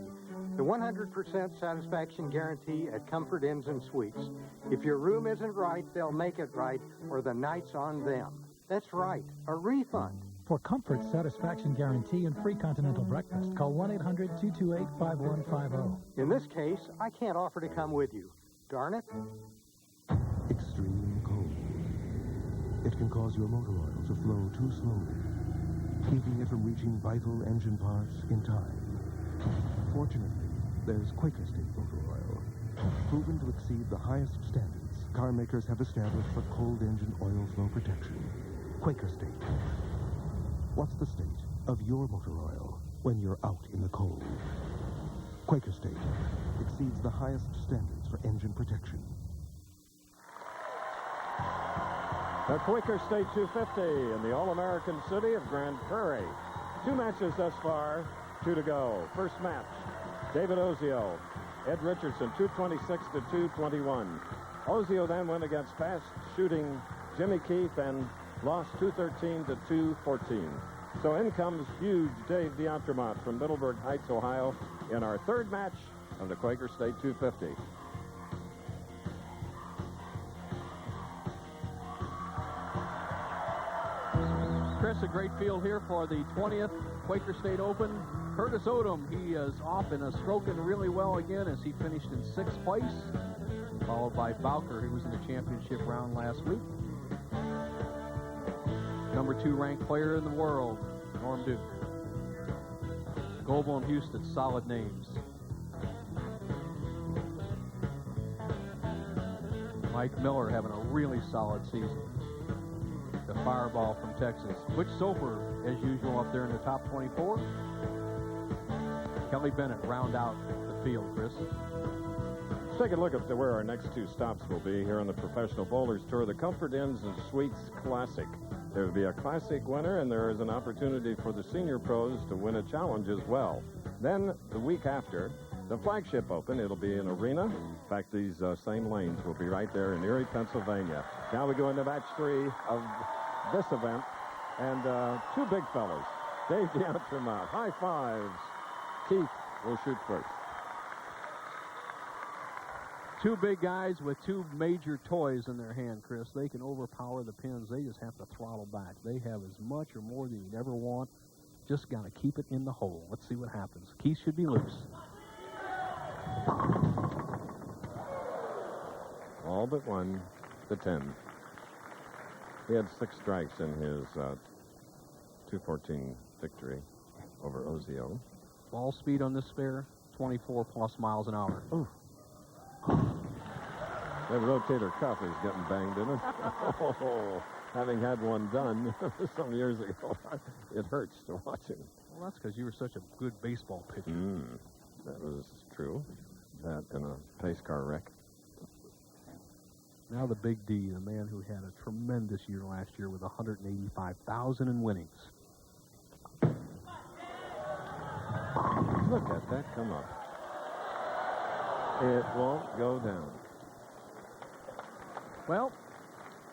the 100% satisfaction guarantee at Comfort Inns and Suites. If your room isn't right, they'll make it right, or the night's on them. That's right, a refund. For Comfort Satisfaction Guarantee and free continental breakfast, call 1-800-228-5150. In this case, I can't offer to come with you. Darn it. Extreme cold. It can cause your motor oil to flow too slowly, keeping it from reaching vital engine parts in time. Fortunately, there's Quaker State motor oil, proven to exceed the highest standards car makers have established for cold engine oil flow protection. Quaker State. What's the state of your motor oil when you're out in the cold? Quaker State exceeds the highest standards for engine protection. The Quaker State 250 in the all-American city of Grand Prairie. 2 matches thus far, 2 to go. First match, David Ozio, Ed Richardson, 226 to 221. Ozio then went against fast-shooting Jimmy Keith and lost 213 to 214. So in comes huge Dave D'Entremont from Middleburg Heights, Ohio, in our third match of the Quaker State 250. Chris, a great field here for the 20th Quaker State Open. Curtis Odom, he is off and stroking really well again as he finished in 6th place, followed by Bowker, who was in the championship round last week. Number 2 ranked player in the world, Norm Duke. Goebel and Houston, solid names. Mike Miller having a really solid season. The fireball from Texas. Butch Soper, as usual, up there in the top 24. Kelly Bennett round out the field, Chris. Let's take a look at where our next 2 stops will be here on the Professional Bowlers Tour, the Comfort Inns and Suites Classic. There will be a Classic winner, and there is an opportunity for the senior pros to win a challenge as well. Then, the week after, the Flagship Open. It'll be an arena. In fact, these same lanes will be right there in Erie, Pennsylvania. Now we go into match 3 of this event, and 2 big fellas. Dave D'Entremont, high fives. Keith will shoot first. 2 big guys with 2 major toys in their hand, Chris. They can overpower the pins. They just have to throttle back. They have as much or more than you'd ever want. Just got to keep it in the hole. Let's see what happens. Keith should be loose. All but one to 10. He had 6 strikes in his 214 victory over Ozio. Ball speed on this spare, 24 plus miles an hour. Ooh. That rotator cuff is getting banged in it. Oh, having had one done some years ago, it hurts to watch him. Well, that's because you were such a good baseball pitcher. That was true. That and a pace car wreck. Now the Big D, the man who had a tremendous year last year with 185,000 in winnings. Look at that come up. It won't go down. Well,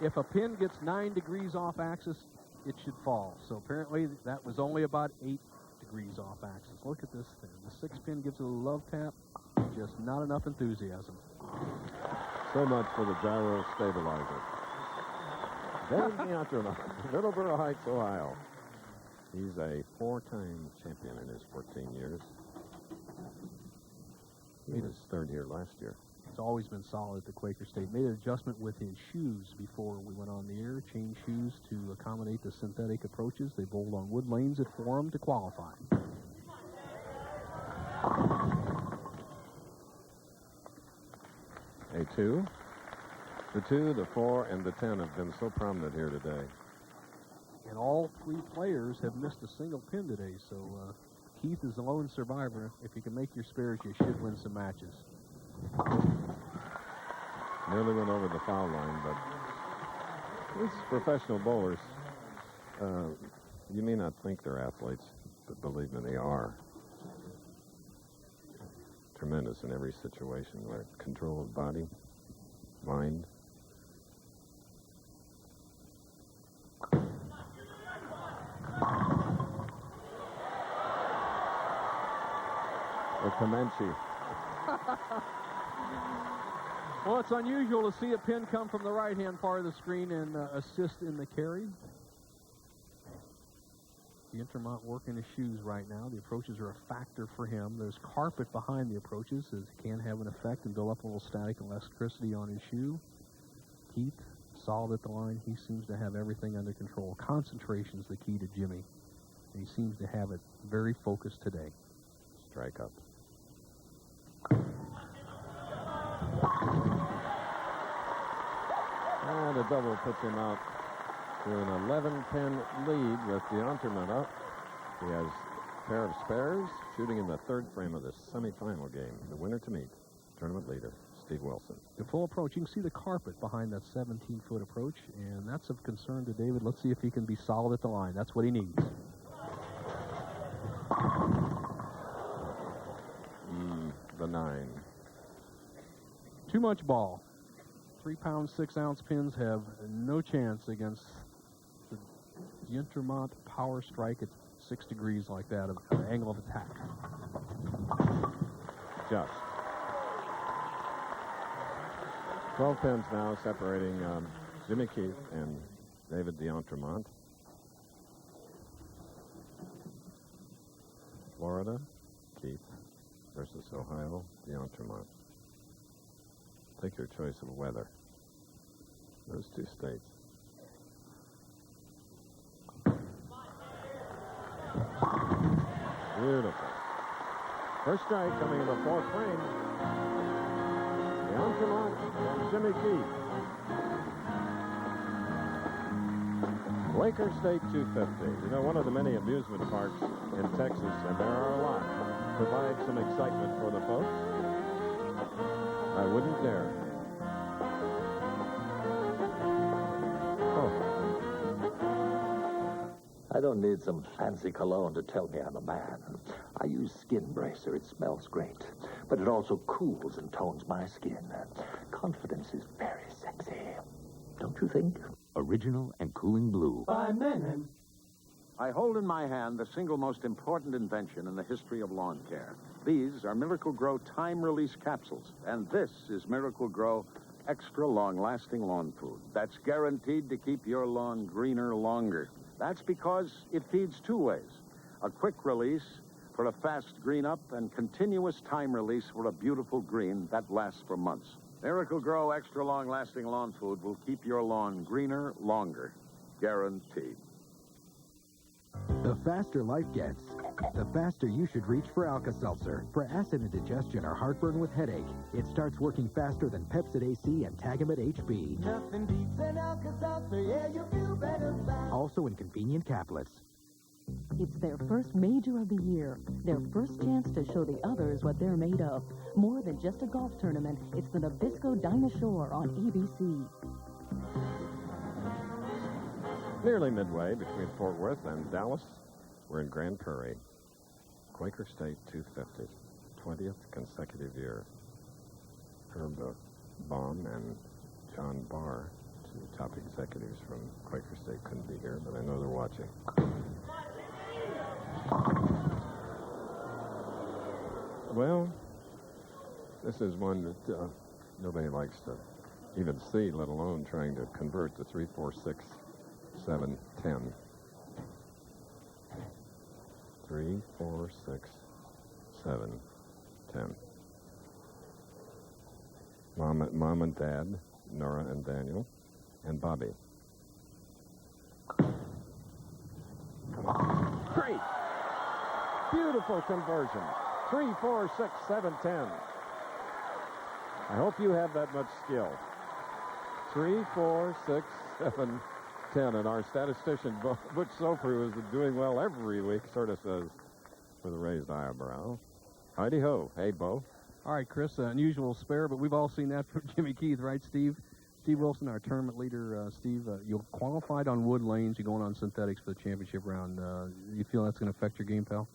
if a pin gets 9 degrees off axis, it should fall. So apparently that was only about 8 degrees off axis. Look at this thing. The 6 pin gives it a love tap. Just not enough enthusiasm. So much for the gyro stabilizer. Dave D'Entremont, Middleborough Heights, Ohio. He's a 4-time champion in his 14 years. He was 3rd here last year. It's always been solid at the Quaker State. Made an adjustment with his shoes before we went on the air. Changed shoes to accommodate the synthetic approaches. They bowled on wood lanes at Forum to qualify. A 2. The 2, the 4, and the 10 have been so prominent here today. And all 3 players have missed a single pin today, so Keith is the lone survivor. If you can make your spares, you should win some matches. Nearly went over the foul line, but these professional bowlers, you may not think they're athletes, but believe me, they are. Tremendous in every situation, where control of body, mind. Or Comanche. Well, it's unusual to see a pin come from the right-hand part of the screen and assist in the carry. D'Entremont working his shoes right now. The approaches are a factor for him. There's carpet behind the approaches, as it can have an effect and build up a little static electricity on his shoe. Keith, solid at the line. He seems to have everything under control. Concentration is the key to Jimmy. And he seems to have it very focused today. Strike up. And a double puts him out to an 11-pin lead with D'Entremont up. He has a pair of spares shooting in the 3rd frame of the semifinal game. The winner to meet, tournament leader, Steve Wilson. The full approach. You can see the carpet behind that 17-foot approach, and that's of concern to David. Let's see if he can be solid at the line. That's what he needs. The 9. Too much ball. 3-pound, 6-ounce pins have no chance against D'Entremont power strike at 6 degrees like that of angle of attack. Just. 12 pins now separating Jimmy Keith and David D'Entremont. Florida, Keith versus Ohio, D'Entremont. Take your choice of weather. Those two states. Beautiful. First strike coming in the fourth frame. D'Entremont and Jimmy Keith. Quaker State 250. You know, one of the many amusement parks in Texas, and there are a lot, provide some excitement for the folks. I wouldn't dare. I don't need some fancy cologne to tell me I'm a man. I use Skin Bracer. It smells great, but it also cools and tones my skin. Confidence is very sexy. Don't you think? Original and cooling blue. By men. I hold in my hand the single most important invention in the history of lawn care. These are Miracle Grow time-release capsules, and this is Miracle Grow extra long-lasting lawn food that's guaranteed to keep your lawn greener longer. That's because it feeds two ways. A quick release for a fast green up and continuous time release for a beautiful green that lasts for months. Miracle Grow extra long-lasting lawn food will keep your lawn greener longer. Guaranteed. The faster life gets, the faster you should reach for Alka-Seltzer. For acid indigestion or heartburn with headache, it starts working faster than Pepsid AC and Tagamet HB. Nothing beats an Alka-Seltzer, yeah, you feel better fast. Also in convenient caplets. It's their first major of the year, their first chance to show the others what they're made of. More than just a golf tournament, it's the Nabisco Dinosaur on ABC. Nearly midway between Fort Worth and Dallas, we're in Grand Prairie. Quaker State 250, 20th consecutive year. Herb Baum and John Barr, two top executives from Quaker State, couldn't be here, but I know they're watching. Well, this is one that nobody likes to even see, let alone trying to convert to 3, 4, 6, 7, 10. 3, 4, 6, 7, 10. Mom and Dad, Nora and Daniel, and Bobby. Great! Beautiful conversion. 3, 4, 6, 7, 10. I hope you have that much skill. 3, 4, 6, 7, 10. And our statistician, Butch Soper, who is doing well every week, sort of says, with a raised eyebrow, Heidi-ho. Hey, Bo. All right, Chris, unusual spare, but we've all seen that from Jimmy Keith, right, Steve? Steve Wilson, our tournament leader. Steve, you qualified on wood lanes. You're going on synthetics for the championship round. You feel that's going to affect your game, pal?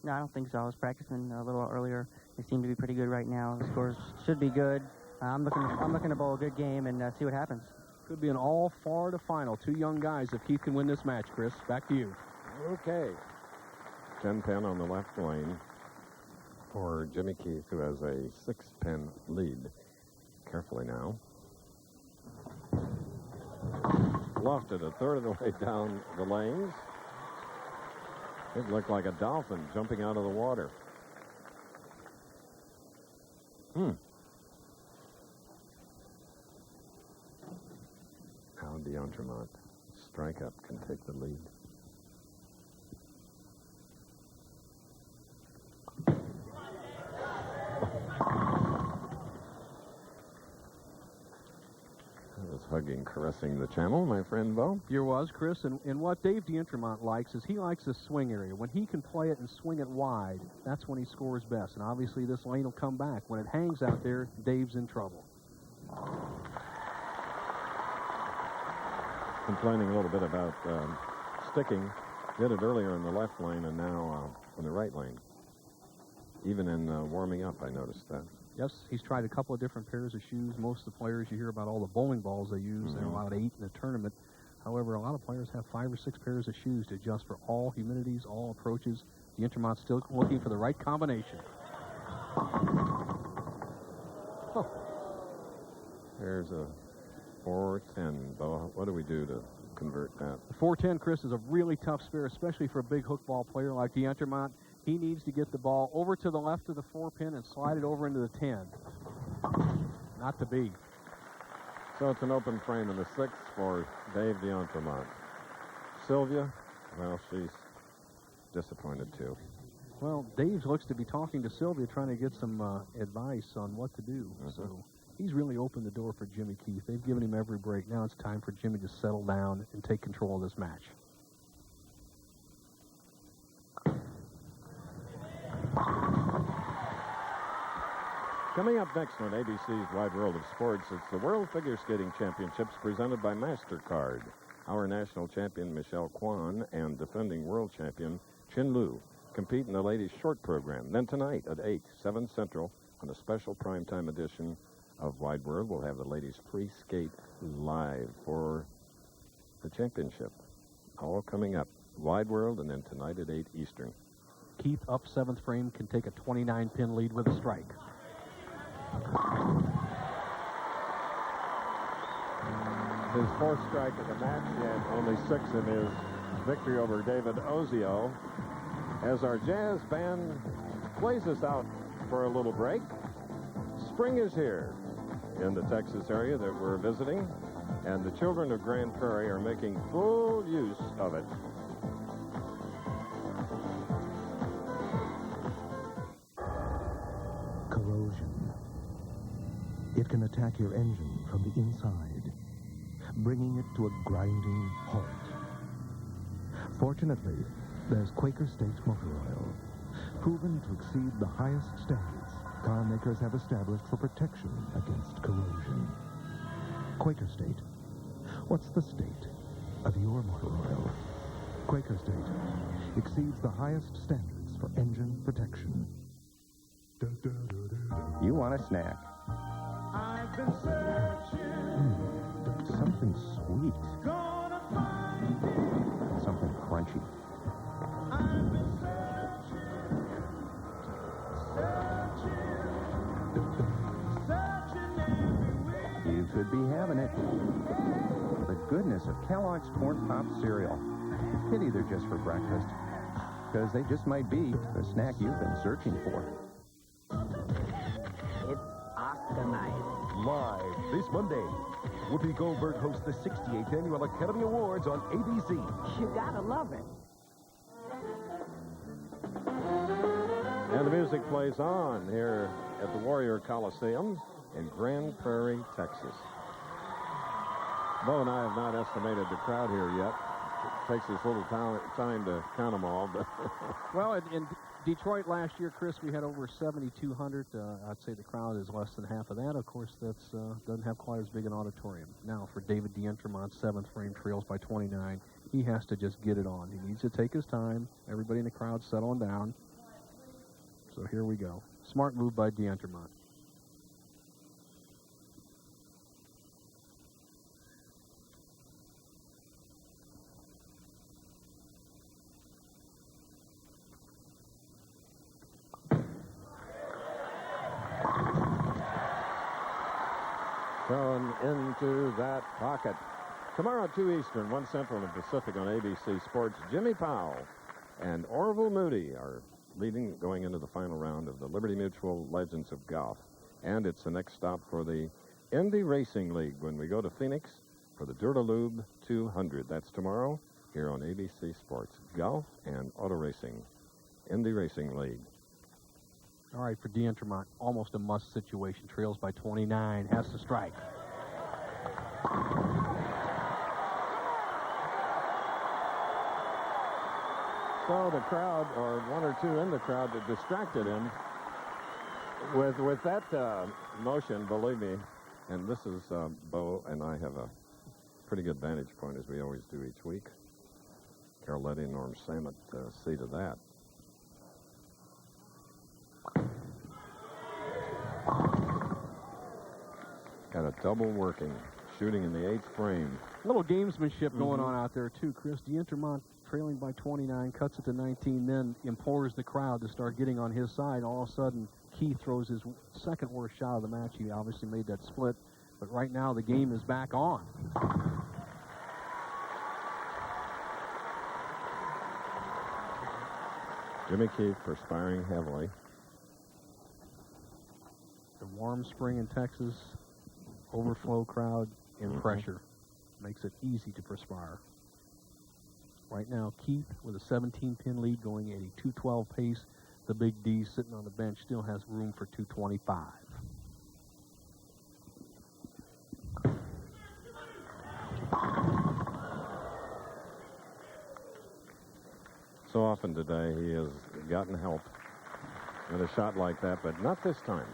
No, I don't think so. I was practicing a little earlier. They seem to be pretty good right now. The scores should be good. I'm looking to bowl a good game and see what happens. Could be an all-Florida final. Two young guys if Keith can win this match, Chris. Back to you. Okay. 10-pin on the left lane for Jimmy Keith, who has a 6-pin lead. Carefully now. Lofted a third of the way down the lanes. It looked like a dolphin jumping out of the water. How D'Entremont strike up can take the lead. Hugging, caressing the channel, my friend Bo. Here was, Chris, and what Dave D'Entremont likes is he likes the swing area. When he can play it and swing it wide, that's when he scores best. And obviously this lane will come back. When it hangs out there, Dave's in trouble. Complaining a little bit about sticking. Did it earlier in the left lane and now in the right lane. Even in warming up, I noticed that. Yes, he's tried a couple of different pairs of shoes. Most of the players, you hear about all the bowling balls they use. They're allowed 8 in the tournament. However, a lot of players have 5 or 6 pairs of shoes to adjust for all humidities, all approaches. The Intermont's still looking for the right combination. Oh. There's a 410. Bo, what do we do to convert that? The 410, Chris, is a really tough spare, especially for a big hook ball player like the Intermont. He needs to get the ball over to the left of the 4-pin and slide it over into the 10. Not to be. So it's an open frame in the 6th for Dave D'Entremont. Sylvia, well, she's disappointed too. Well, Dave looks to be talking to Sylvia, trying to get some advice on what to do. So he's really opened the door for Jimmy Keith. They've given him every break. Now it's time for Jimmy to settle down and take control of this match. Coming up next on ABC's Wide World of Sports, it's the World Figure Skating Championships presented by MasterCard. Our national champion, Michelle Kwan, and defending world champion, Chin Lu, compete in the ladies' short program. Then tonight at 8, 7 Central, on a special primetime edition of Wide World, we'll have the ladies free skate live for the championship. All coming up. Wide World, and then tonight at 8 Eastern. Keith, up 7th frame, can take a 29-pin lead with a strike. His 4th strike of the match, and only 6 in his victory over David Ozio. As our jazz band plays us out for a little break, spring is here in the Texas area that we're visiting, and the children of Grand Prairie are making full use of it. Corrosion. It can attack your engine from the inside, bringing it to a grinding halt. Fortunately, there's Quaker State motor oil, proven to exceed the highest standards car makers have established for protection against corrosion. Quaker State. What's the state of your motor oil? Quaker State exceeds the highest standards for engine protection. You want a snack? I've been searching. Something sweet. Gonna find it. Something crunchy. I've been searching everywhere. You could be having it. The goodness of Kellogg's Corn Pop cereal. Maybe they're just for breakfast, because they just might be the snack you've been searching for. It's Oscar night. Live this Monday, Whoopi Goldberg hosts the 68th Annual Academy Awards on ABC. You gotta love it. And the music plays on here at the Warrior Coliseum in Grand Prairie, Texas. Bo and I have not estimated the crowd here yet. It takes us a little time to count them all. But well, in Detroit last year, Chris, we had over 7,200. I'd say the crowd is less than half of that. Of course, that's doesn't have quite as big an auditorium. Now, for David D'Entremont, 7th frame, trails by 29. He has to just get it on. He needs to take his time. Everybody in the crowd settling down. So here we go. Smart move by D'Entremont. Thrown into that pocket. Tomorrow, 2 Eastern, 1 Central and Pacific on ABC Sports. Jimmy Powell and Orville Moody are leading going into the final round of the Liberty Mutual Legends of Golf. And it's the next stop for the Indy Racing League when we go to Phoenix for the Duralube 200. That's tomorrow here on ABC Sports. Golf and auto racing. Indy Racing League. All right, for D'Entremont, almost a must situation. Trails by 29, has to strike. So the crowd, or 1 or 2 in the crowd, that distracted him with that motion, believe me. And this is Bo and I have a pretty good vantage point, as we always do each week. Carol Letty and Norm Samet see to that. Got a double working shooting in the 8th frame. A little gamesmanship going on out there, too, Chris. D'Entremont trailing by 29, cuts it to 19, then implores the crowd to start getting on his side. All of a sudden, Keith throws his second worst shot of the match. He obviously made that split, but right now the game is back on. Jimmy Keith perspiring heavily. The warm spring in Texas, overflow crowd and pressure makes it easy to perspire. Right now, Keith with a 17-pin lead going at a 212 pace. The Big D sitting on the bench still has room for 225. So often today he has gotten help with a shot like that, but not this time.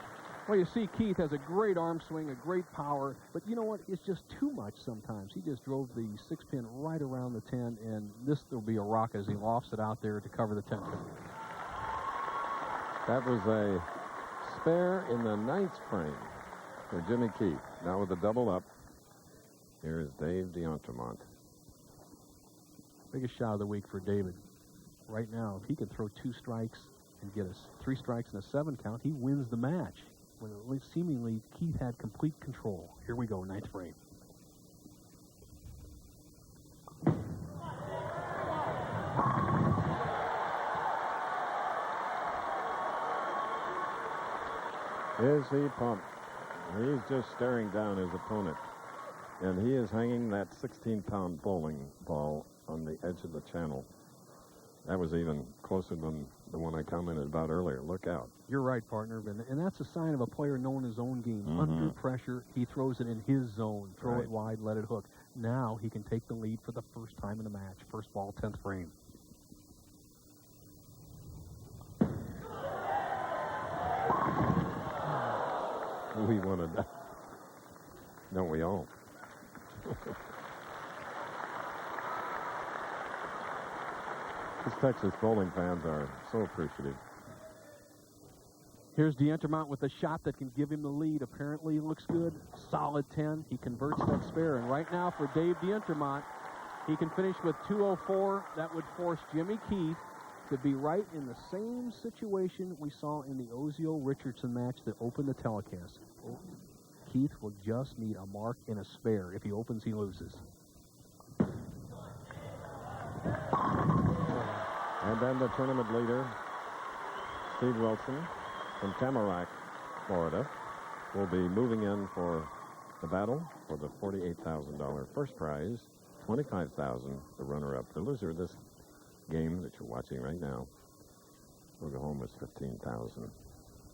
Well, you see, Keith has a great arm swing, a great power, but you know what? It's just too much sometimes. He just drove the 6-pin right around the 10, and this will be a rock as he lofts it out there to cover the 10-pin. That was a spare in the 9th frame for Jimmy Keith. Now with the double up, here is Dave D'Entremont. Biggest shot of the week for David. Right now, if he could throw 2 strikes and get us 3 strikes and a 7 count, he wins the match. When at least seemingly Keith had complete control. Here we go, 9th frame. Is he pumped? He's just staring down his opponent. And he is hanging that 16-pound bowling ball on the edge of the channel. That was even closer than the one I commented about earlier. Look out. You're right, partner. And that's a sign of a player knowing his own game. Under pressure, he throws it in his zone. Throw it wide, let it hook. Now he can take the lead for the first time in the match. First ball, 10th frame. We wanted that. Don't we all? These Texas bowling fans are so appreciative. Here's D'Entremont with a shot that can give him the lead. Apparently looks good. Solid 10. He converts that spare. And right now for Dave D'Entremont, he can finish with 204. That would force Jimmy Keith to be right in the same situation we saw in the Ozio-Richardson match that opened the telecast. Keith will just need a mark in a spare. If he opens, he loses. And then the tournament leader, Steve Wilson from Tamarack, Florida, will be moving in for the battle for the $48,000 first prize, $25,000 the runner-up. The loser of this game that you're watching right now will go home with $15,000.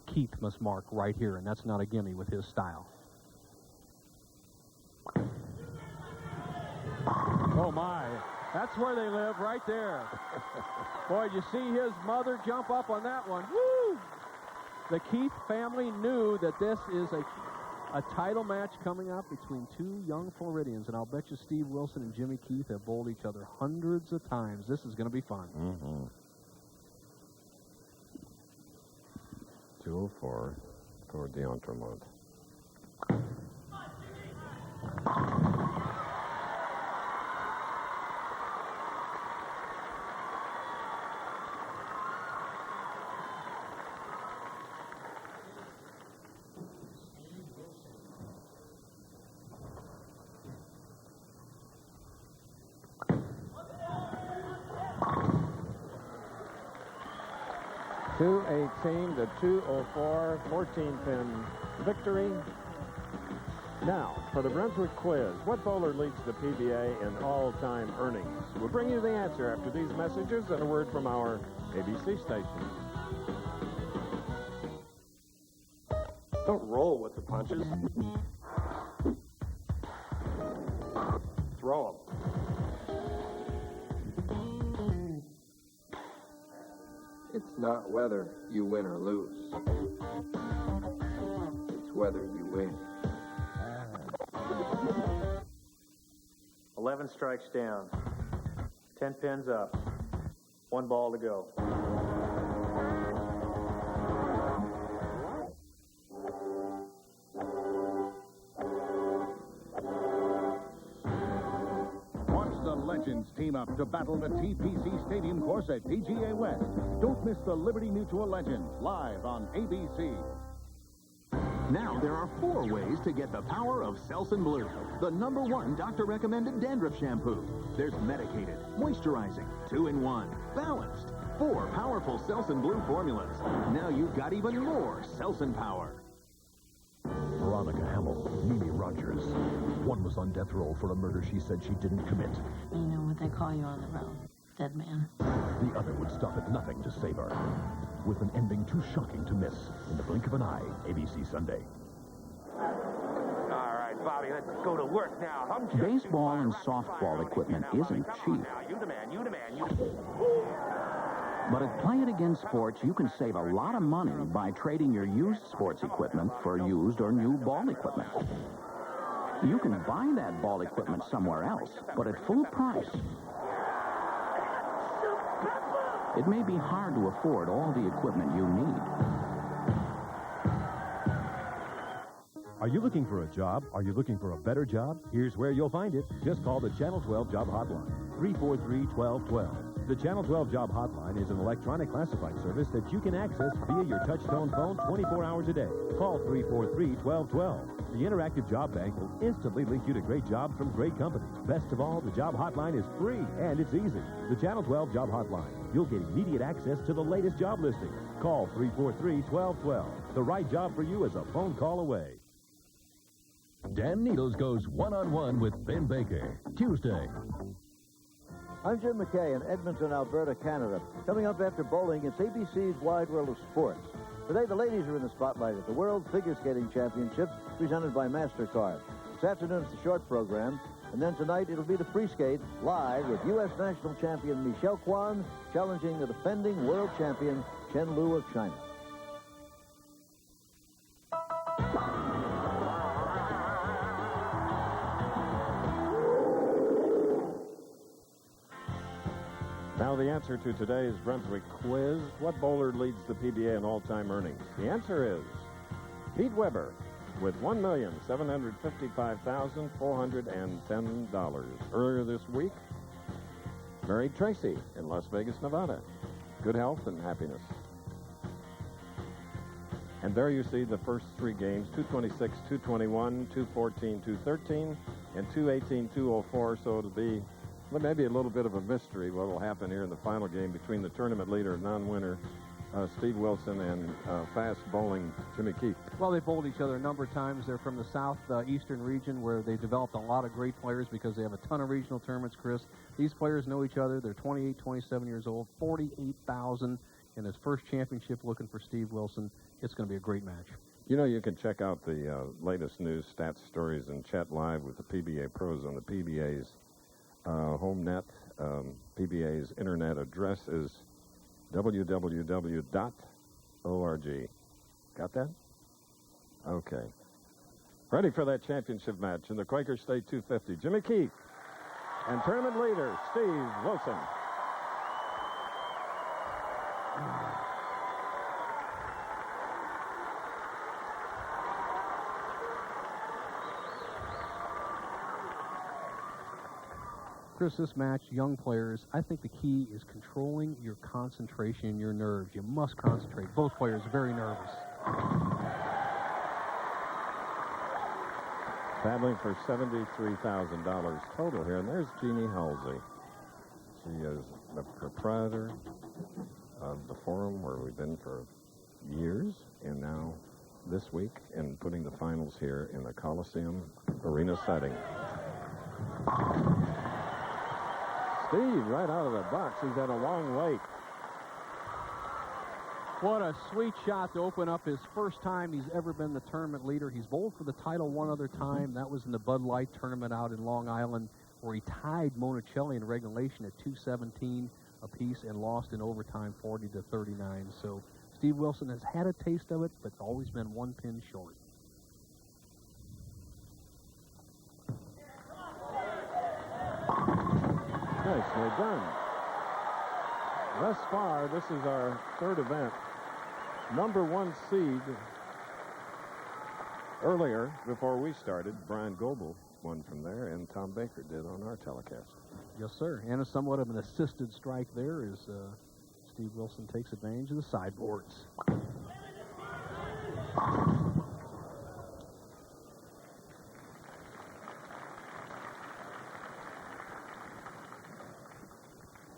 Keith must mark right here, and that's not a gimme with his style. Oh, my. That's where they live, right there. Boy, did you see his mother jump up on that one? Woo! The Keith family knew that this is a title match coming up between 2 young Floridians, and I'll bet you Steve Wilson and Jimmy Keith have bowled each other hundreds of times. This is going to be fun. 204 for D'Entremont. .218 to 204, 14-pin victory. Now, for the Brunswick quiz, what bowler leads the PBA in all-time earnings? We'll bring you the answer after these messages and a word from our ABC station. Don't roll with the punches. Throw them. It's not whether you win or lose. It's whether you win. 11 strikes down. 10 pins up. 1 ball to go. legends team up to battle the TPC Stadium course at PGA West. Don't miss the Liberty Mutual Legends live on ABC. Now there are 4 ways to get the power of Selsun Blue, the #1 doctor-recommended dandruff shampoo. There's medicated, moisturizing, 2-in-1, balanced, 4 powerful Selsun Blue formulas. Now you've got even more Selsun power. Veronica Hamill, Mimi Rogers. One was on death row for a murder she said she didn't commit. You know what they call you on the road? Dead man. The other would stop at nothing to save her. With an ending too shocking to miss. In the blink of an eye, ABC Sunday. All right, Bobby, let's go to work now. Baseball and softball equipment isn't cheap. You the man, you the man, you. But at Play It Again Sports, you can save a lot of money by trading your used sports equipment for used or new ball equipment. You can buy that ball equipment somewhere else, but at full price. It may be hard to afford all the equipment you need. Are you looking for a job? Are you looking for a better job? Here's where you'll find it. Just call the Channel 12 Job Hotline, 343-1212. The Channel 12 Job Hotline is an electronic classified service that you can access via your touch-tone phone 24 hours a day. Call 343-1212. The interactive job bank will instantly link you to great jobs from great companies. Best of all, the job hotline is free and it's easy. The Channel 12 Job Hotline. You'll get immediate access to the latest job listings. Call 343-1212. The right job for you is a phone call away. Dan Needles goes one-on-one with Ben Baker. Tuesday. I'm Jim McKay in Edmonton, Alberta, Canada. Coming up after bowling, it's ABC's Wide World of Sports. Today, the ladies are in the spotlight at the World Figure Skating Championships presented by MasterCard. This afternoon, it's the short program. And then tonight, it'll be the free skate live with U.S. national champion Michelle Kwan challenging the defending world champion Chen Lu of China. Now the answer to today's Brunswick quiz, what bowler leads the PBA in all-time earnings? The answer is Pete Weber with $1,755,410. Earlier this week, married Tracy in Las Vegas, Nevada. Good health and happiness. And there you see the first 3 games, 226, 221, 214, 213, and 218, 204, so it'll be maybe a little bit of a mystery what will happen here in the final game between the tournament leader, non-winner, Steve Wilson, and fast bowling Jimmy Keefe. Well, they bowled each other a number of times. They're from the southeastern region where they developed a lot of great players because they have a ton of regional tournaments, Chris. These players know each other. They're 28, 27 years old, 48,000 in his first championship looking for Steve Wilson. It's going to be a great match. You know, you can check out the latest news, stats, stories, and chat live with the PBA pros on the PBA's home net. PBA's internet address is www.org. Got that? Okay. Ready for that championship match in the Quaker State 250. Jimmy Keefe and tournament leader Steve Wilson. Chris, this match, young players, I think the key is controlling your concentration and your nerves. You must concentrate. Both players are very nervous. Battling for $73,000 total here, and there's Jeannie Halsey. She is the proprietor of the forum where we've been for years, and now this week in putting the finals here in the Coliseum arena setting. Steve, right out of the box. He's had a long wait. What a sweet shot to open up his first time he's ever been the tournament leader. He's bowled for the title one other time. That was in the Bud Light tournament out in Long Island, where he tied Monticelli in regulation at 217 apiece and lost in overtime 40-39. So Steve Wilson has had a taste of it, but always been one pin short. Nicely done. Thus far, this is our third event. #1 seed earlier, before we started, Brian Goebel won from there, and Tom Baker did on our telecast. Yes, sir. And somewhat of an assisted strike there as Steve Wilson takes advantage of the sideboards.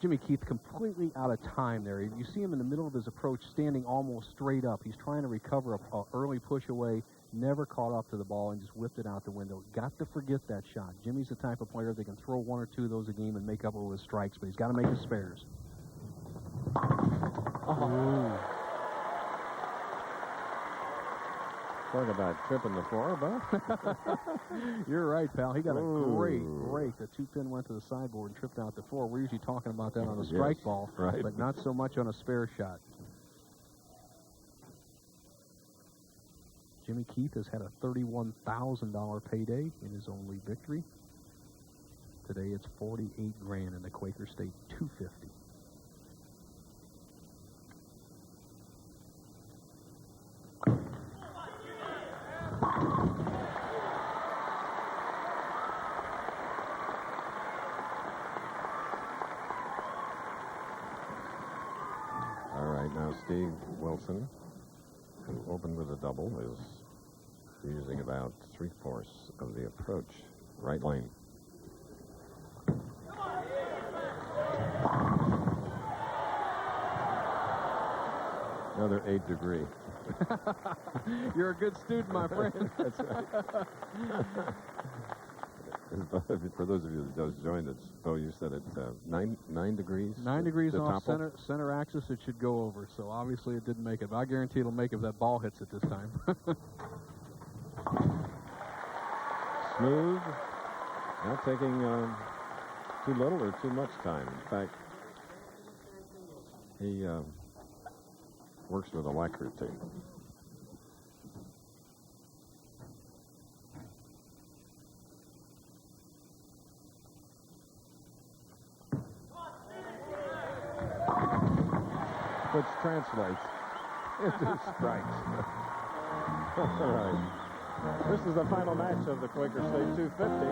Jimmy Keith completely out of time there. You see him in the middle of his approach standing almost straight up. He's trying to recover an early push away, never caught up to the ball, and just whipped it out the window. Got to forget that shot. Jimmy's the type of player that can throw one or two of those a game and make up with his strikes, but he's got to make his spares. Oh. Talk about tripping the floor, Bo. You're right, pal. He got a great break. The 2-pin went to the sideboard and tripped out the floor. We're usually talking about that on a strike ball, right, but not so much on a spare shot. Jimmy Keith has had a $31,000 payday in his only victory. Today it's $48,000 in the Quaker State 250. All right, now Steve Wilson, who opened with a double, is using about 3/4 of the approach, right lane. Another 8 degree. You're a good student, my friend. That's right. For those of you that just joined us, Bo, you said it's 9 degrees. 9 degrees to off topple? center axis. It should go over. So obviously it didn't make it. But I guarantee it'll make it if that ball hits it this time. Smooth. Not taking too little or too much time. In fact, he works with alacrity. Which translates into strikes. All right. This is the final match of the Quaker State 250.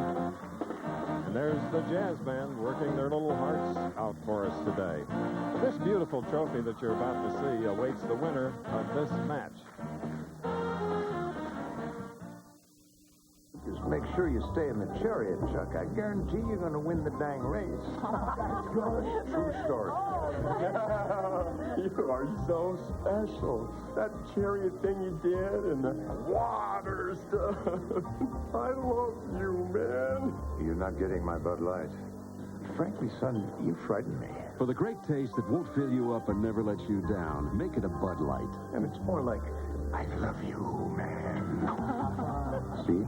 And there's the Jazz Band working their little hearts out for us today. This beautiful trophy that you're about to see awaits the winner of this match. Just make sure you stay in the chariot, Chuck. I guarantee you're going to win the dang race. That's good. True story. You are so special. That chariot thing you did and the water stuff. I love you, man. You're not getting my Bud Light. Frankly, son, you frighten me. For the great taste that won't fill you up and never let you down, make it a Bud Light. And it's more like, I love you, man. See?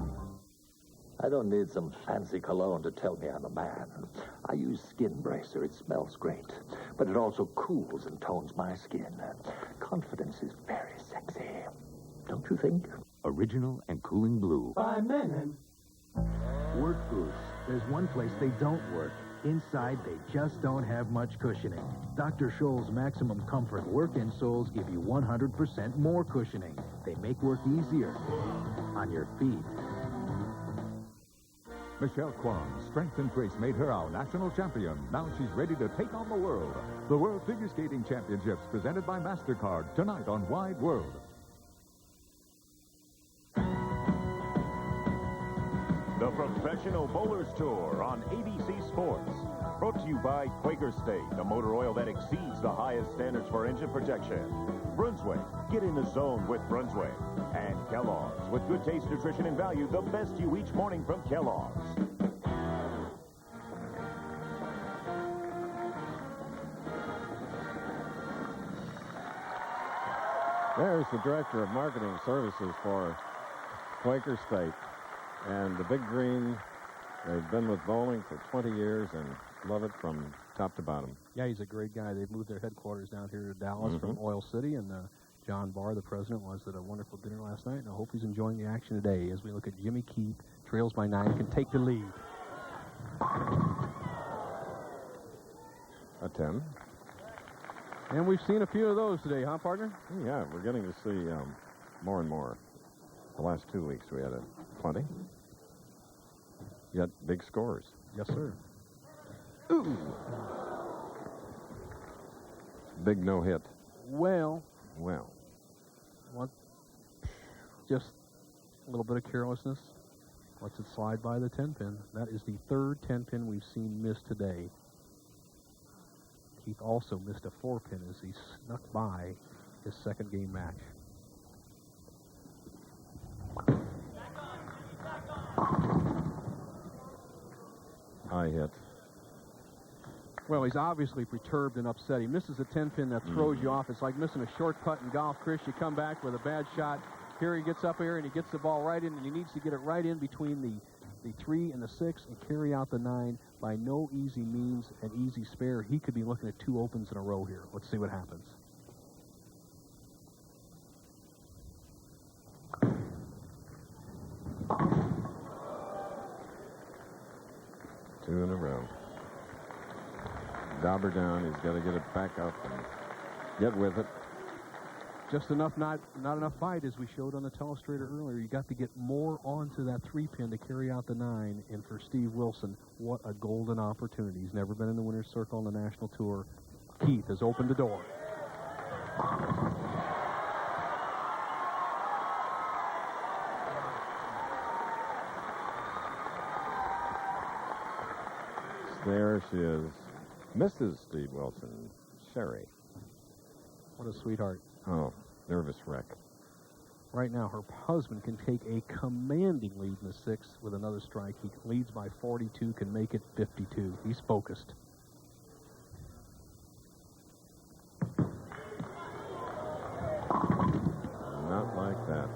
I don't need some fancy cologne to tell me I'm a man. I use Skin Bracer. It smells great, but it also cools and tones my skin. Confidence is very sexy. Don't you think? Original and cooling blue. By men. Work boots. There's one place they don't work. Inside, they just don't have much cushioning. Dr. Scholl's Maximum Comfort work insoles give you 100% more cushioning. They make work easier on your feet. Michelle Kwan's strength and grace made her our national champion. Now she's ready to take on the world. The World Figure Skating Championships presented by MasterCard tonight on Wide World. The Professional Bowlers Tour on ABC Sports. Brought to you by Quaker State, the motor oil that exceeds the highest standards for engine protection. Brunswick, get in the zone with Brunswick. And Kellogg's, with good taste, nutrition, and value, the best you each morning from Kellogg's. There's the Director of Marketing Services for Quaker State. And the Big Green, they've been with bowling for 20 years and love it from top to bottom. Yeah, he's a great guy. They've moved their headquarters down here to Dallas from Oil City, and John Barr, the president, was at a wonderful dinner last night, and I hope he's enjoying the action today as we look at Jimmy Keith, trails by 9, can take the lead. A 10. And we've seen a few of those today, huh, partner? Yeah, we're getting to see more and more. The last 2 weeks we had plenty. Yet big scores. Yes, sir. Ooh. Big no hit. Well. Just a little bit of carelessness. Lets it slide by the 10-pin. That is the third 10-pin we've seen missed today. Keith also missed a 4-pin as he snuck by his second game match. High hit. Well, he's obviously perturbed and upset. He misses a 10-pin that throws you off. It's like missing a short putt in golf, Chris. You come back with a bad shot. Here he gets up here and he gets the ball right in, and he needs to get it right in between the 3 and the 6 and carry out the 9 by no easy means, an easy spare. He could be looking at 2 opens in a row here. Let's see what happens. Two in a row. Dauber down. He's got to get it back up and get with it. Just enough, not enough fight, as we showed on the telestrator earlier. You got to get more onto that 3-pin to carry out the 9. And for Steve Wilson, what a golden opportunity. He's never been in the winner's circle on the national tour. Keith has opened the door. There she is. Mrs. Steve Wilson, Sherry. What a sweetheart. Oh, nervous wreck. Right now, her husband can take a commanding lead in the 6th with another strike. He leads by 42, can make it 52. He's focused. Not like that.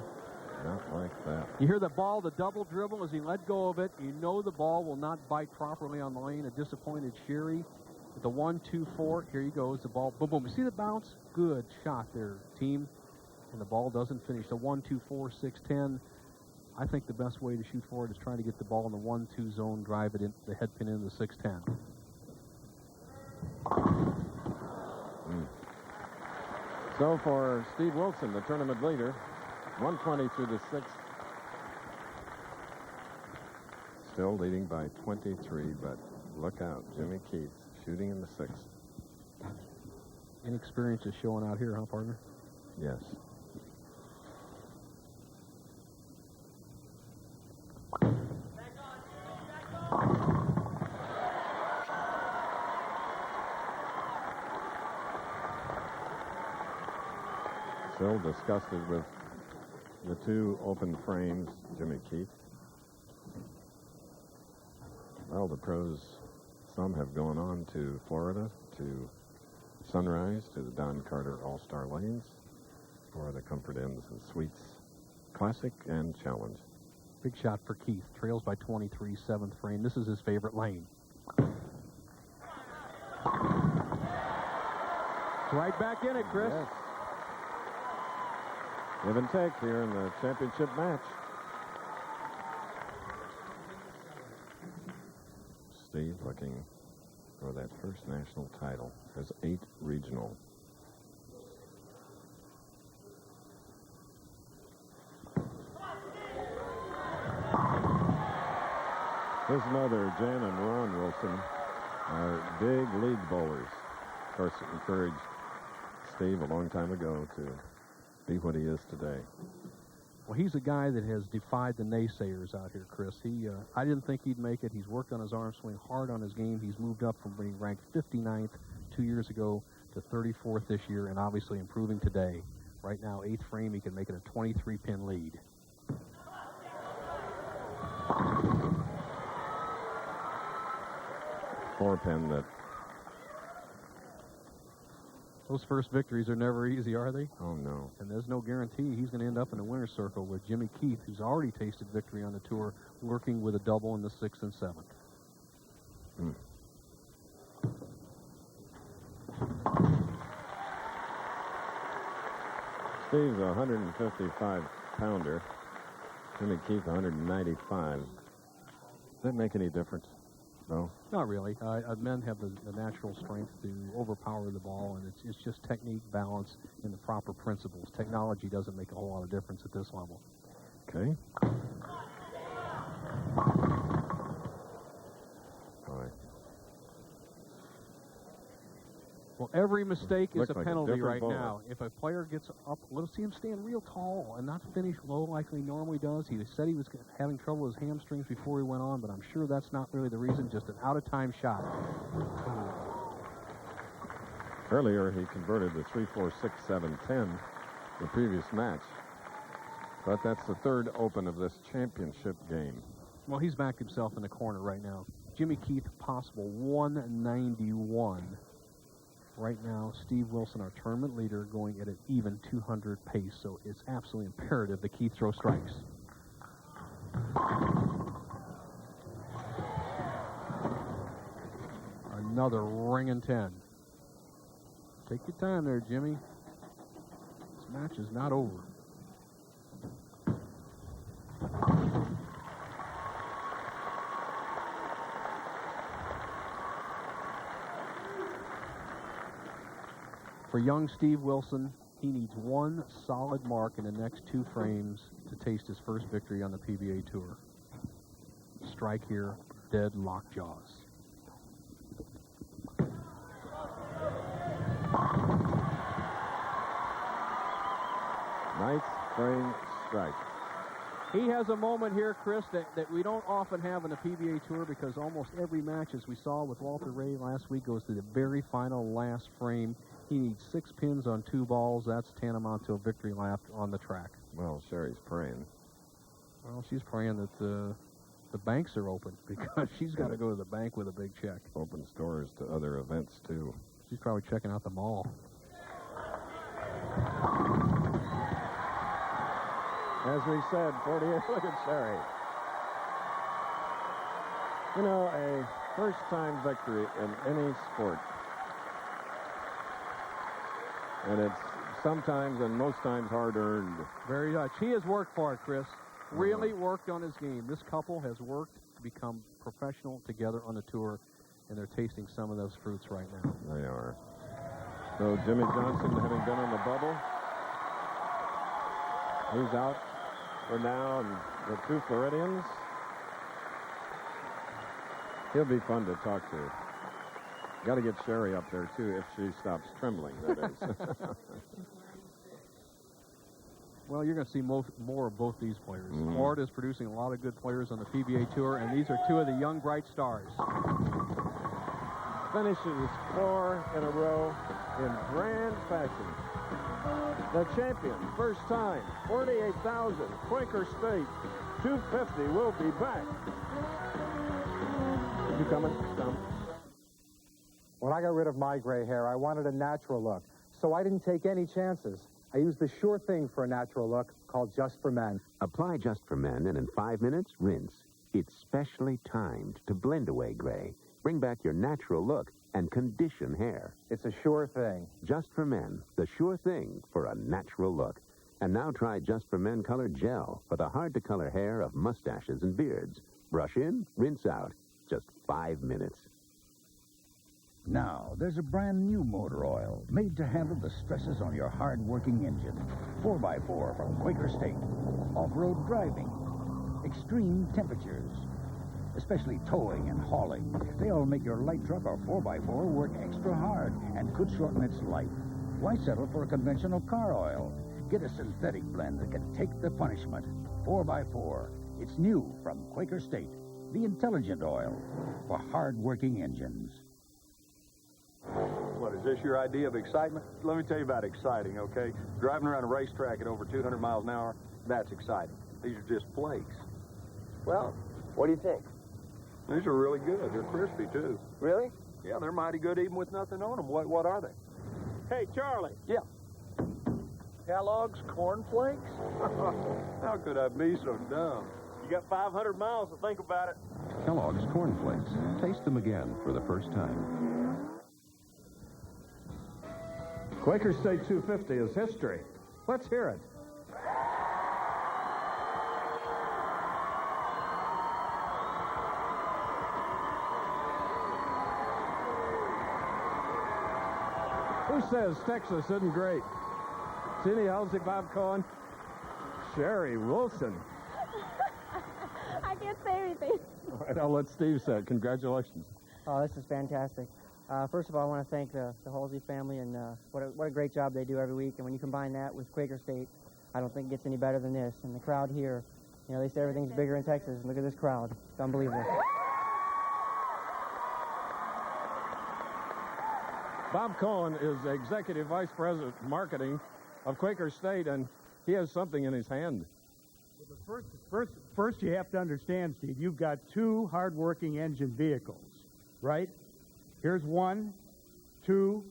Not like that. You hear the ball, the double dribble as he let go of it. You know the ball will not bite properly on the lane. A disappointed Sherry. With the 1-2-4, here he goes. The ball, boom, boom. You see the bounce? Good shot there, team. And the ball doesn't finish. The 1-2-4, 6-10. I think the best way to shoot for it is trying to get the ball in the 1-2 zone, drive it in, the head pin in the 6-10. So for Steve Wilson, the tournament leader, 120 through the 6th. Still leading by 23, but look out. Jimmy Keith shooting in the 6th. Inexperience is showing out here, huh, partner? Yes. Still disgusted with the 2 open frames, Jimmy Keith. Well, the pros, some have gone on to Florida, to Sunrise, to the Don Carter All-Star Lanes, for the Comfort Inns and Suites Classic and Challenge. Big shot for Keith. Trails by 23, 7th frame. This is his favorite lane. Right back in it, Chris. Yes. Give and take here in the championship match. Steve looking for that first national title. Has 8 regional. His mother, Jan and Ron Wilson, are big league bowlers. Of course, it encouraged Steve a long time ago to be what he is today. Well, he's a guy that has defied the naysayers out here, Chris. I didn't think he'd make it. He's worked on his arm swing, hard on his game. He's moved up from being ranked 59th 2 years ago to 34th this year, and obviously improving today. Right now, 8th frame, he can make it a 23-pin lead. Four-pin that... Those first victories are never easy, are they? Oh, no. And there's no guarantee he's going to end up in the winner's circle with Jimmy Keith, who's already tasted victory on the tour, working with a double in the 6th and 7th. Steve's a 155-pounder. Jimmy Keith, 195. Does that make any difference? No? Not really. Men have the natural strength to overpower the ball, and it's just technique, balance, and the proper principles. Technology doesn't make a whole lot of difference at this level. Okay. Boy. Well, every mistake is Looked a like a penalty different right bowler. now. If a player gets up, let's see him stand real tall and not finish low like he normally does. He said he was having trouble with his hamstrings before he went on, but I'm sure that's not really the reason, just an out-of-time shot. Earlier, he converted the 3-4-6-7-10 the previous match. But that's the third open of this championship game. Well, he's backed himself in the corner right now. Jimmy Keith, possible 191. Right now, Steve Wilson, our tournament leader, going at an even 200 pace, so it's absolutely imperative that Keith throw strikes. Another ringing 10. Take your time there, Jimmy. This match is not over. For young Steve Wilson, he needs one solid mark in the next 2 frames to taste his first victory on the PBA Tour. Strike here, dead lockjaws. Ninth frame strike. He has a moment here, Chris, that we don't often have on the PBA Tour, because almost every match, as we saw with Walter Ray last week, goes to the very final last frame. He needs 6 pins on 2 balls. That's tantamount to a victory lap on the track. Well, Sherry's praying. Well, she's praying that the banks are open, because she's got to go to the bank with a big check. Opens doors to other events, too. She's probably checking out the mall. As we said, 48, look at Sherry. You know, a first-time victory in any sport. And it's sometimes and most times hard-earned. Very much. He has worked for it, Chris. Really worked on his game. This couple has worked to become professional together on the tour, and they're tasting some of those fruits right now. They are. So Jimmy Johnson, having been on the bubble, he's out for now, and the 2 Floridians. He'll be fun to talk to. Got to get Sherry up there, too, if she stops trembling, that is. Well, you're going to see more of both these players. Florida is producing a lot of good players on the PBA Tour, and these are 2 of the young, bright stars. Finishes 4 in a row in grand fashion. The champion, first time, 48,000, Quaker State, 250, will be back. You coming? Come. When I got rid of my gray hair, I wanted a natural look, so I didn't take any chances. I used the sure thing for a natural look, called Just for Men. Apply Just for Men, and in 5 minutes, rinse. It's specially timed to blend away gray, bring back your natural look, and condition hair. It's a sure thing. Just for Men, the sure thing for a natural look. And now try Just for Men Color Gel for the hard-to-color hair of mustaches and beards. Brush in, rinse out. Just 5 minutes. Now, there's a brand new motor oil made to handle the stresses on your hard-working engine. 4x4 from Quaker State. Off-road driving. Extreme temperatures. Especially towing and hauling. They all make your light truck or 4x4 work extra hard and could shorten its life. Why settle for a conventional car oil? Get a synthetic blend that can take the punishment. 4x4. It's new from Quaker State. The intelligent oil for hard-working engines. What, is this your idea of excitement? Let me tell you about exciting, okay? Driving around a racetrack at over 200 miles an hour, that's exciting. These are just flakes. Well, what do you think? These are really good. They're crispy, too. Really? Yeah, they're mighty good even with nothing on them. What are they? Hey, Charlie. Yeah. Kellogg's Corn Flakes? How could I be so dumb? You got 500 miles to think about it. Kellogg's Corn Flakes. Taste them again for the first time. Quaker State 250 is history. Let's hear it. Who says Texas isn't great? Cindy, how's it, Bob Cohen? Sherry Wilson. I can't say anything. All right, I'll let Steve say it. Congratulations. Oh, this is fantastic. First of all, I want to thank the Halsey family, and what a great job they do every week. And when you combine that with Quaker State, I don't think it gets any better than this. And the crowd here, you know, they say everything's bigger in Texas. And look at this crowd. It's unbelievable. Bob Cohen is Executive Vice President Marketing of Quaker State, and he has something in his hand. First, you have to understand, Steve, you've got two hard-working engine vehicles, right? Here's 1, 2,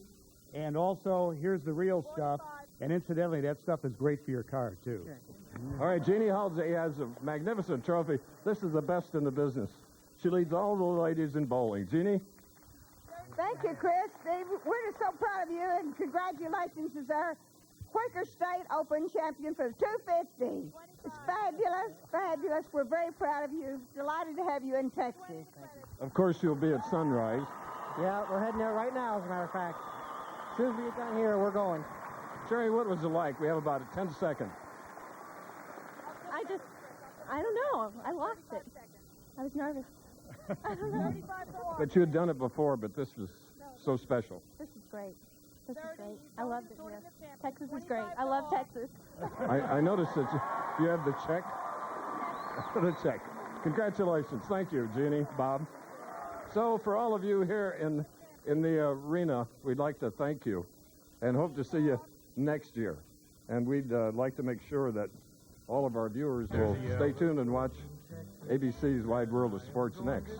and also here's the real stuff. And incidentally, that stuff is great for your car, too. Sure. All right, Jeannie Halsey has a magnificent trophy. This is the best in the business. She leads all the ladies in bowling. Jeannie? Thank you, Chris. Steve, we're just so proud of you, and congratulations as our Quaker State Open champion for the 250. It's fabulous, fabulous. We're very proud of you. Delighted to have you in Texas. Of course, you'll be at Sunrise. Yeah, we're heading there right now, as a matter of fact. As soon as we get done here, we're going. Sherry, what was it like? We have about 10 seconds. I don't know. I lost it. I was nervous. I don't know. But you had done it before, but this was so special. This is great. This is great. I love it here. Texas is great. I love Texas. I noticed that you have the check. The check. Congratulations. Thank you, Jeannie, Bob. So for all of you here in the arena, we'd like to thank you and hope to see you next year. And we'd like to make sure that all of our viewers will stay tuned and watch ABC's Wide World of Sports next.